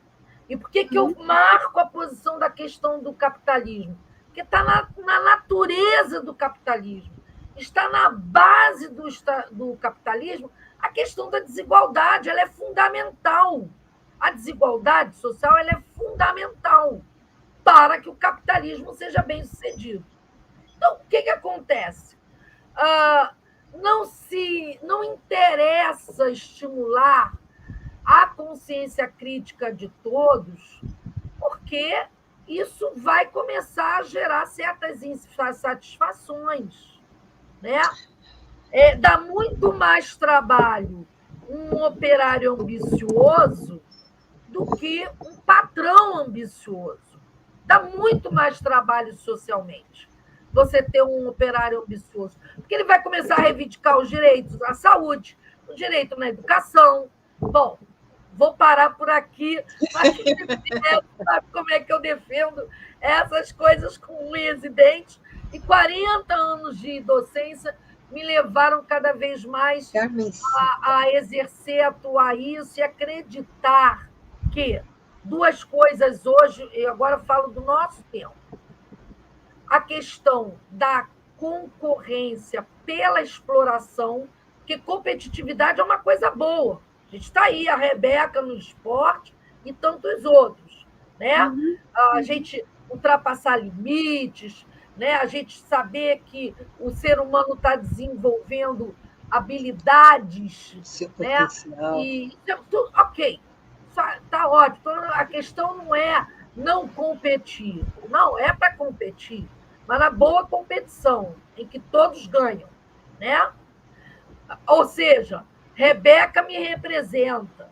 E por que eu marco a posição da questão do capitalismo? Porque está na natureza do capitalismo, está na base do capitalismo a questão da desigualdade, ela é fundamental. A desigualdade social ela é fundamental para que o capitalismo seja bem sucedido. Então, o que acontece? Não interessa estimular a consciência crítica de todos, porque isso vai começar a gerar certas insatisfações, né? Dá muito mais trabalho um operário ambicioso do que um patrão ambicioso. Dá muito mais trabalho socialmente você ter um operário ambicioso, porque ele vai começar a reivindicar os direitos à saúde, o direito na educação. Bom, vou parar por aqui, mas sabe como é que eu defendo essas coisas com unhas e dentes, e 40 anos de docência me levaram cada vez mais a exercer, atuar isso e acreditar que duas coisas hoje, e agora falo do nosso tempo, a questão da concorrência pela exploração, porque competitividade é uma coisa boa. A gente está aí, a Rebeca no esporte e tantos outros, né? A gente ultrapassar limites, né? A gente saber que o ser humano está desenvolvendo habilidades, seu né? potencial. E tudo, ok, está ótimo. A questão não é não competir, não, é para competir, mas na boa competição, em que todos ganham, né? Ou seja, Rebeca me representa,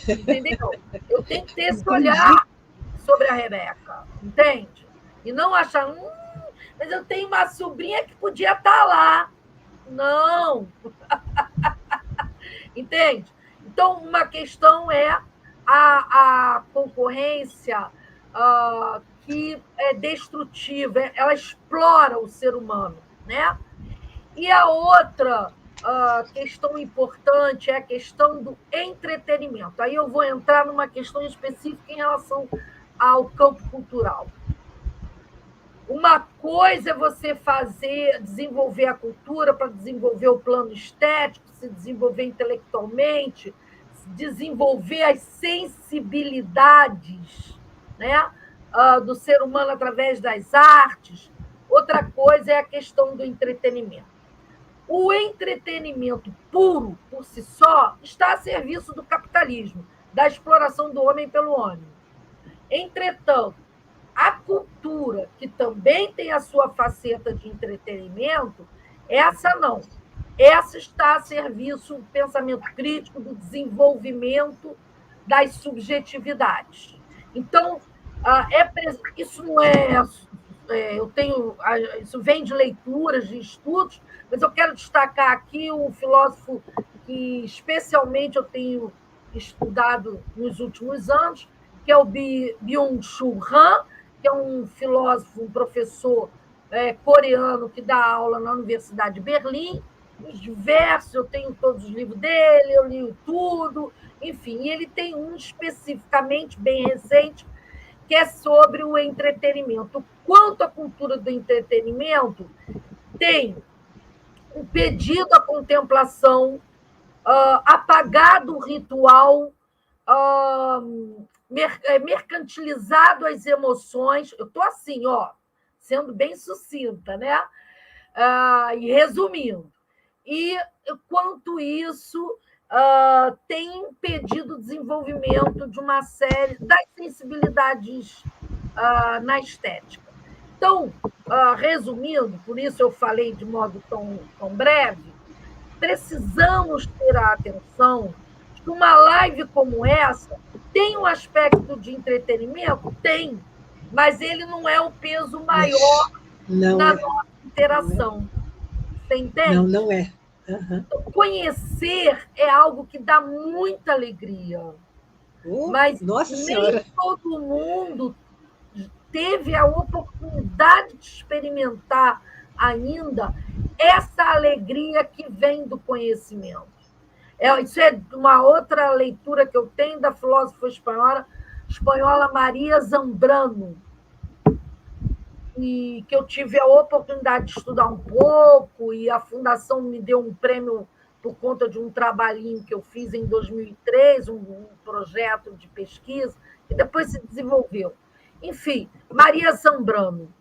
entendeu? Eu tenho que ter esse olhar sobre a Rebeca, entende? E não achar, mas eu tenho uma sobrinha que podia estar lá. Não. Entende? Então, uma questão é a concorrência que é destrutiva, ela explora o ser humano, né? E a outra questão importante é a questão do entretenimento. Aí eu vou entrar numa questão específica em relação ao campo cultural. Uma coisa é você desenvolver a cultura para desenvolver o plano estético, se desenvolver intelectualmente, desenvolver as sensibilidades, né, do ser humano através das artes. Outra coisa é a questão do entretenimento. O entretenimento puro, por si só, está a serviço do capitalismo, da exploração do homem pelo homem. Entretanto, a cultura, que também tem a sua faceta de entretenimento, essa não. Essa está a serviço do pensamento crítico, do desenvolvimento das subjetividades. Então, isso não isso vem de leituras, de estudos, mas eu quero destacar aqui um filósofo que, especialmente, eu tenho estudado nos últimos anos, que é o Byung-Chul Han, que é um filósofo, um professor coreano que dá aula na Universidade de Berlim. Os diversos, eu tenho todos os livros dele, eu li tudo, enfim. E ele tem um especificamente bem recente, que é sobre o entretenimento. Quanto à cultura do entretenimento, tem um pedido à contemplação, apagado o ritual, mercantilizado as emoções. Eu estou assim, sendo bem sucinta, né? E resumindo. E, quanto isso, tem impedido o desenvolvimento de uma série das sensibilidades na estética. Então, resumindo, por isso eu falei de modo tão breve, precisamos ter a atenção de que uma live como essa tem um aspecto de entretenimento? Tem, mas ele não é o peso maior na nossa interação. Você entende? Não é. Uhum. Conhecer é algo que dá muita alegria. Mas nem todo mundo teve a oportunidade de experimentar ainda essa alegria que vem do conhecimento. Isso é uma outra leitura que eu tenho da filósofa espanhola Maria Zambrano, e que eu tive a oportunidade de estudar um pouco, e a Fundação me deu um prêmio por conta de um trabalhinho que eu fiz em 2003, um projeto de pesquisa, que depois se desenvolveu. Enfim, Maria Zambrano,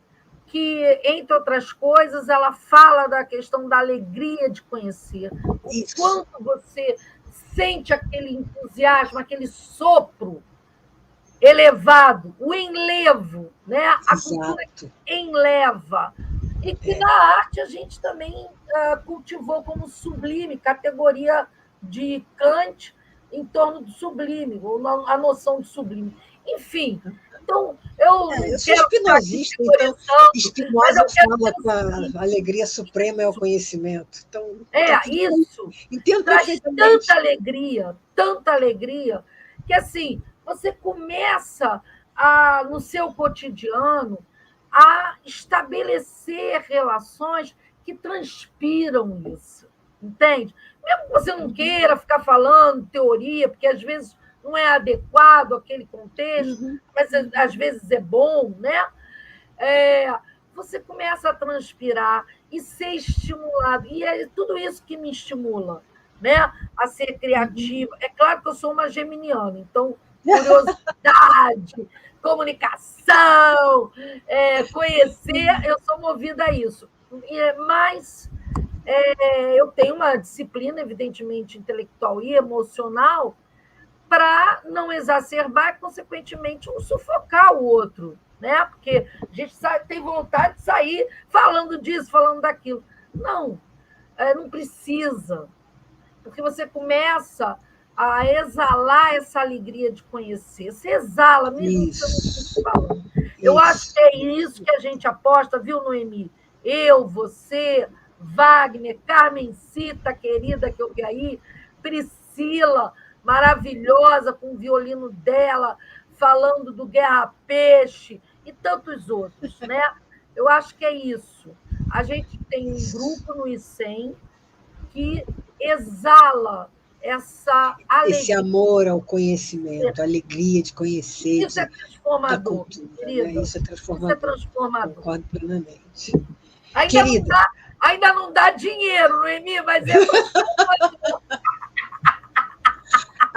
que, entre outras coisas, ela fala da questão da alegria de conhecer. O quanto você sente aquele entusiasmo, aquele sopro elevado, o enlevo, né? A cultura que enleva. E que na arte a gente também cultivou como sublime, categoria de Kant em torno do sublime, ou a noção de sublime. Enfim, então, eu sou espinosista, então Spinoza fala que a alegria suprema é o conhecimento. Então, isso. Traz tanta alegria, que assim, você começa no seu cotidiano a estabelecer relações que transpiram isso, entende? Mesmo que você não queira ficar falando teoria, porque às vezes não é adequado àquele contexto, mas às vezes é bom, né? Você começa a transpirar e ser estimulado. E é tudo isso que me estimula, né? A ser criativa. É claro que eu sou uma geminiana, então, curiosidade, comunicação, conhecer, eu sou movida a isso. Mas eu tenho uma disciplina, evidentemente, intelectual e emocional, para não exacerbar e, consequentemente, não sufocar o outro, né? Porque a gente tem vontade de sair falando disso, falando daquilo. Não precisa, porque você começa a exalar essa alegria de conhecer. Você exala, mesmo que você não esteja falando. Eu acho que é isso que a gente aposta, viu, Noemi? Eu, você, Wagner, Carmencita, querida, que eu vi aí, Priscila, maravilhosa, com o violino dela, falando do Guerra Peixe, e tantos outros, né? Eu acho que é isso. A gente tem um grupo no ICEM que exala essa Esse alegria. amor ao conhecimento, a alegria de conhecer, Isso é da transformador, cultura, né? querida. Isso é Isso é transformador. transformador. Concordo plenamente. Ainda Querida, ainda não dá dinheiro, Noemi, mas é transformador.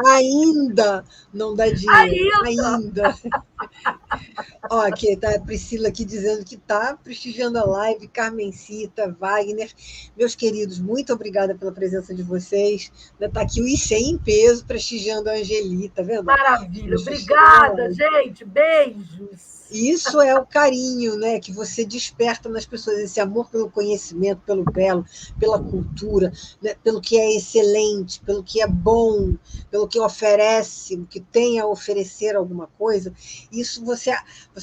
ainda não dá dinheiro, Ainda. ainda. Ó, aqui tá a Priscila aqui dizendo que está prestigiando a live, Carmencita, Wagner. Meus queridos, muito obrigada pela presença de vocês. Está aqui o ICEM em peso, prestigiando a Angeli, tá vendo? Maravilha. Prestigiando a Obrigada, live. gente. Beijos. Isso é o carinho, né, que você desperta nas pessoas, esse amor pelo conhecimento, pelo belo, pela cultura, né, pelo que é excelente, pelo que é bom, pelo que oferece, o que tem a oferecer alguma coisa. Isso você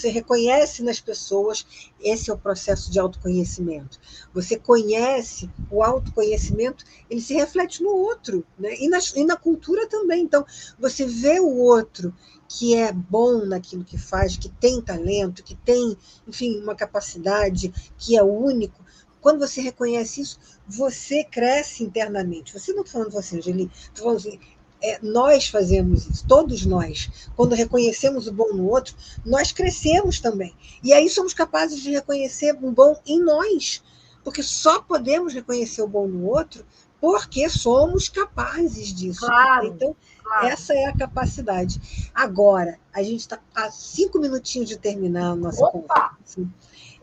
reconhece nas pessoas, esse é o processo de autoconhecimento. Você conhece, o autoconhecimento, ele se reflete no outro, né, e na cultura também. Então, você vê o outro que é bom naquilo que faz, que tem talento, que tem, enfim, uma capacidade, que é único. Quando você reconhece isso, você cresce internamente. Você não está falando você, Angeli, estou falando assim, nós fazemos isso, todos nós. Quando reconhecemos o bom no outro, nós crescemos também. E aí somos capazes de reconhecer o bom em nós, porque só podemos reconhecer o bom no outro porque somos capazes disso. Claro, então, claro. essa é a capacidade. Agora, a gente está a 5 minutinhos de terminar a nossa conversa.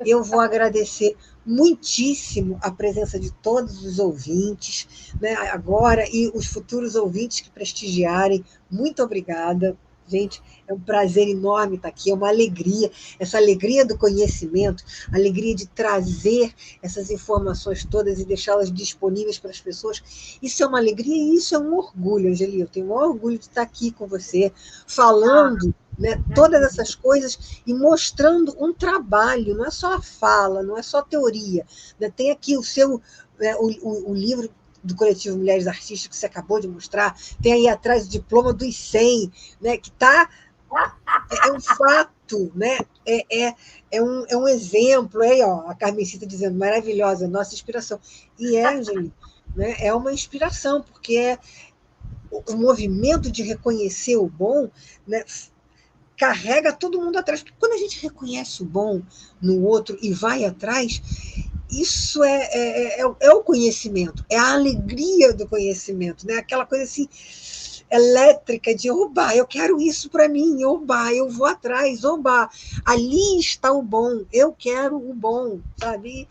Eu vou agradecer muitíssimo a presença de todos os ouvintes, né, agora, e os futuros ouvintes que prestigiarem. Muito obrigada. Gente, é um prazer enorme estar aqui, é uma alegria, essa alegria do conhecimento, a alegria de trazer essas informações todas e deixá-las disponíveis para as pessoas. Isso é uma alegria e isso é um orgulho, Angeli. Eu tenho o maior orgulho de estar aqui com você, falando, né, todas essas coisas e mostrando um trabalho, não é só a fala, não é só teoria. Né? Tem aqui o seu, né, o livro do Coletivo Mulheres Artistas, que você acabou de mostrar, tem aí atrás o diploma do ICEM, né, que é um fato, né? É um exemplo, aí, ó, a Carmencita dizendo, maravilhosa, nossa inspiração. E Angeli, né, é uma inspiração, porque o movimento de reconhecer o bom, né, carrega todo mundo atrás. Porque quando a gente reconhece o bom no outro e vai atrás, isso é o conhecimento, é a alegria do conhecimento, né? Aquela coisa assim elétrica de oba, eu quero isso para mim, oba, eu vou atrás, oba, ali está o bom, eu quero o bom, sabe?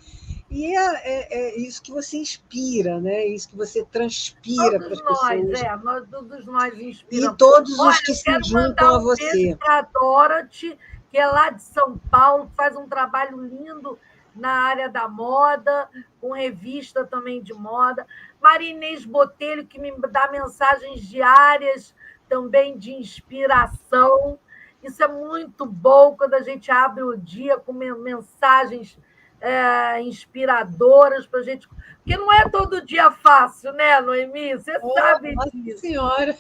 E é isso que você inspira, né? É isso que você transpira para as pessoas. Todos nós E inspiramos. todos Olha, os que eu se quero juntam mandar a um beijo você. para a Dorothy, que é lá de São Paulo, que faz um trabalho lindo na área da moda, com revista também de moda. Maria Inês Botelho, que me dá mensagens diárias também de inspiração. Isso é muito bom quando a gente abre o dia com mensagens inspiradoras para a gente. Porque não é todo dia fácil, né, Noemi? Você sabe disso. Senhora.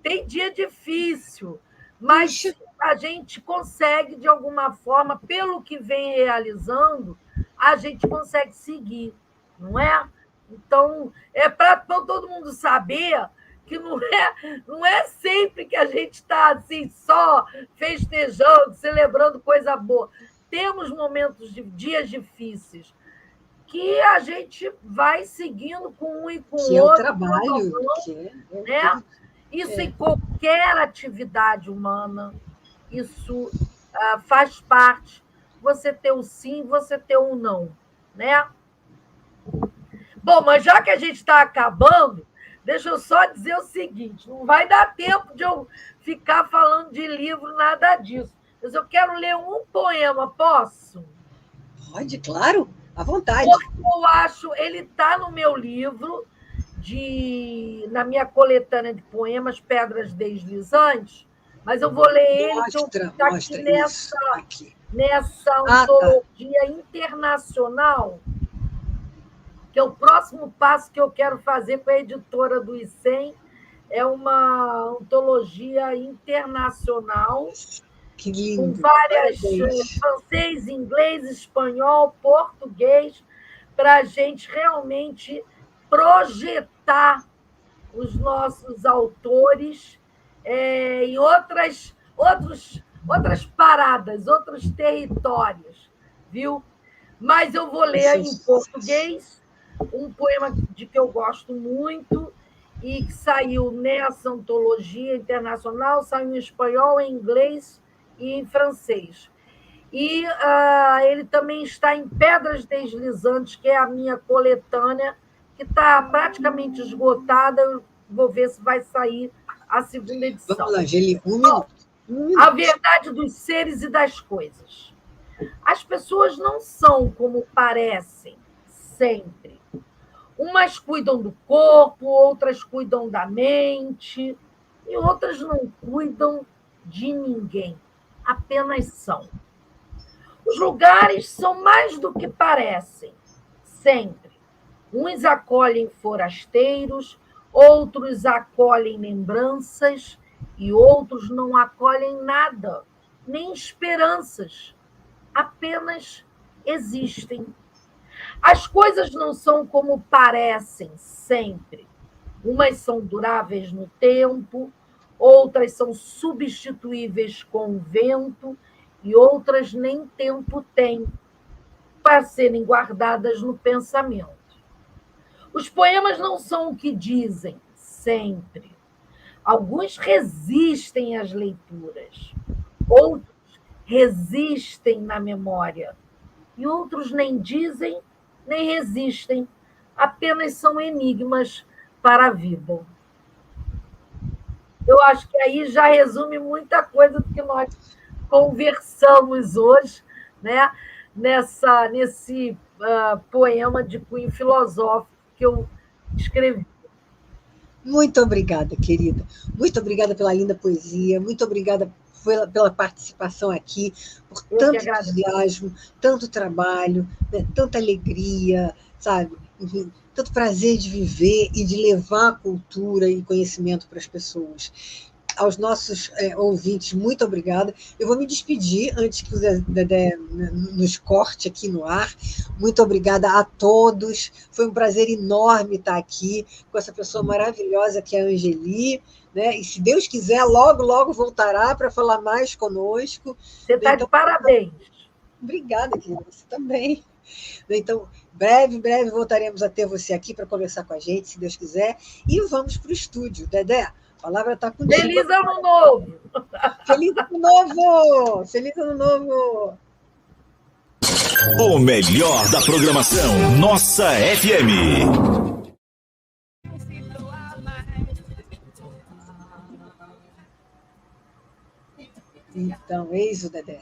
Tem dia difícil, mas a gente consegue, de alguma forma, pelo que vem realizando, a gente consegue seguir, não é? Então, é para todo mundo saber que não é sempre que a gente está assim, só festejando, celebrando coisa boa. Temos momentos de dias difíceis que a gente vai seguindo com um e com o outro. Que é o trabalho. Né? Isso em qualquer atividade humana, isso faz parte. Você ter o sim, você ter o não. Né? Bom, mas já que a gente está acabando, deixa eu só dizer o seguinte: não vai dar tempo de eu ficar falando de livro, nada disso. Mas eu quero ler um poema, posso? Pode, claro, à vontade. Porque eu acho, ele está no meu livro, na minha coletânea de poemas, Pedras Deslizantes, mas eu vou ler ele, que eu mostra aqui nessa antologia internacional, que é o próximo passo que eu quero fazer com a editora do ICEM, é uma antologia internacional Que com lindo. várias Parabéns. francês, inglês, espanhol, português, para a gente realmente projetar os nossos autores em outras paradas, outros territórios, viu? Mas eu vou ler em português um poema de que eu gosto muito e que saiu nessa antologia internacional, saiu em espanhol, em inglês e em francês. E ele também está em Pedras Deslizantes, que é a minha coletânea, que está praticamente esgotada. Eu vou ver se vai sair a segunda edição. Vamos lá, Angeli, um minuto. A verdade dos seres e das coisas. As pessoas não são como parecem, sempre. Umas cuidam do corpo, outras cuidam da mente, e outras não cuidam de ninguém, apenas são. Os lugares são mais do que parecem, sempre. Uns acolhem forasteiros, outros acolhem lembranças, e outros não acolhem nada, nem esperanças, apenas existem. As coisas não são como parecem sempre. Umas são duráveis no tempo, outras são substituíveis com o vento, e outras nem tempo têm para serem guardadas no pensamento. Os poemas não são o que dizem, sempre. Alguns resistem às leituras, outros resistem na memória, e outros nem dizem, nem resistem, apenas são enigmas para a vida. Eu acho que aí já resume muita coisa do que nós conversamos hoje, né? Nesse poema de cunho filosófico que eu escrevi. Muito obrigada, querida. Muito obrigada pela linda poesia. Muito obrigada pela participação aqui, por tanto entusiasmo, tanto trabalho, né, tanta alegria, sabe? Enfim, tanto prazer de viver e de levar cultura e conhecimento para as pessoas. Aos nossos ouvintes, muito obrigada. Eu vou me despedir antes que o Dedé nos corte aqui no ar. Muito obrigada a todos. Foi um prazer enorme estar aqui com essa pessoa maravilhosa que é a Angeli, né? E se Deus quiser, logo, logo voltará para falar mais conosco. Você está de parabéns. Obrigada, querida. Você também. Então, breve voltaremos a ter você aqui para conversar com a gente, se Deus quiser. E vamos para o estúdio. Dedé, a palavra está contigo. Feliz Ano Novo! Feliz Ano Novo! Feliz Ano Novo! O melhor da programação Nossa FM. Então, eis o Dedé.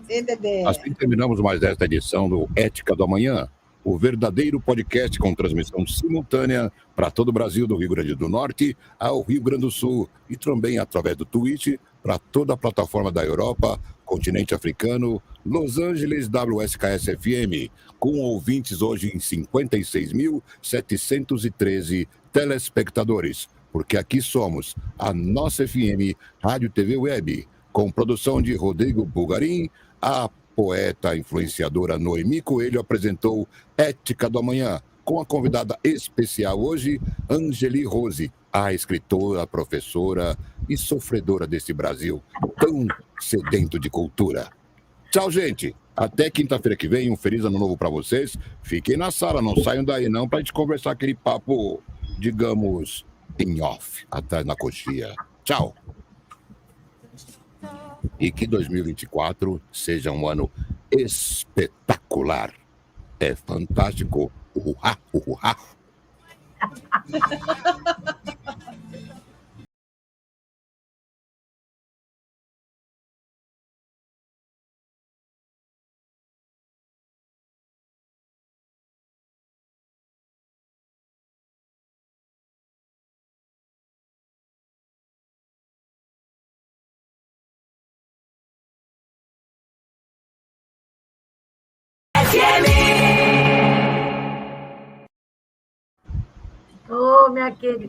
E Dedé. Assim terminamos mais esta edição do Ética do Amanhã, o verdadeiro podcast com transmissão simultânea para todo o Brasil, do Rio Grande do Norte ao Rio Grande do Sul, e também através do Twitch para toda a plataforma da Europa, continente africano, Los Angeles WSKS FM, com ouvintes hoje em 56.713 telespectadores, porque aqui somos a Nossa FM Rádio TV Web, com produção de Rodrigo Bulgarim. A poeta influenciadora Noemi Coelho apresentou Ética do Amanhã, com a convidada especial hoje, Angeli Rose, a escritora, professora e sofredora desse Brasil tão sedento de cultura. Tchau, gente. Até quinta-feira que vem. Um feliz ano novo para vocês. Fiquem na sala, não saiam daí não, para a gente conversar aquele papo, digamos, em off, atrás na coxinha. Tchau. E que 2024 seja um ano espetacular. É fantástico. Uhá, uhá. Ô, minha querida.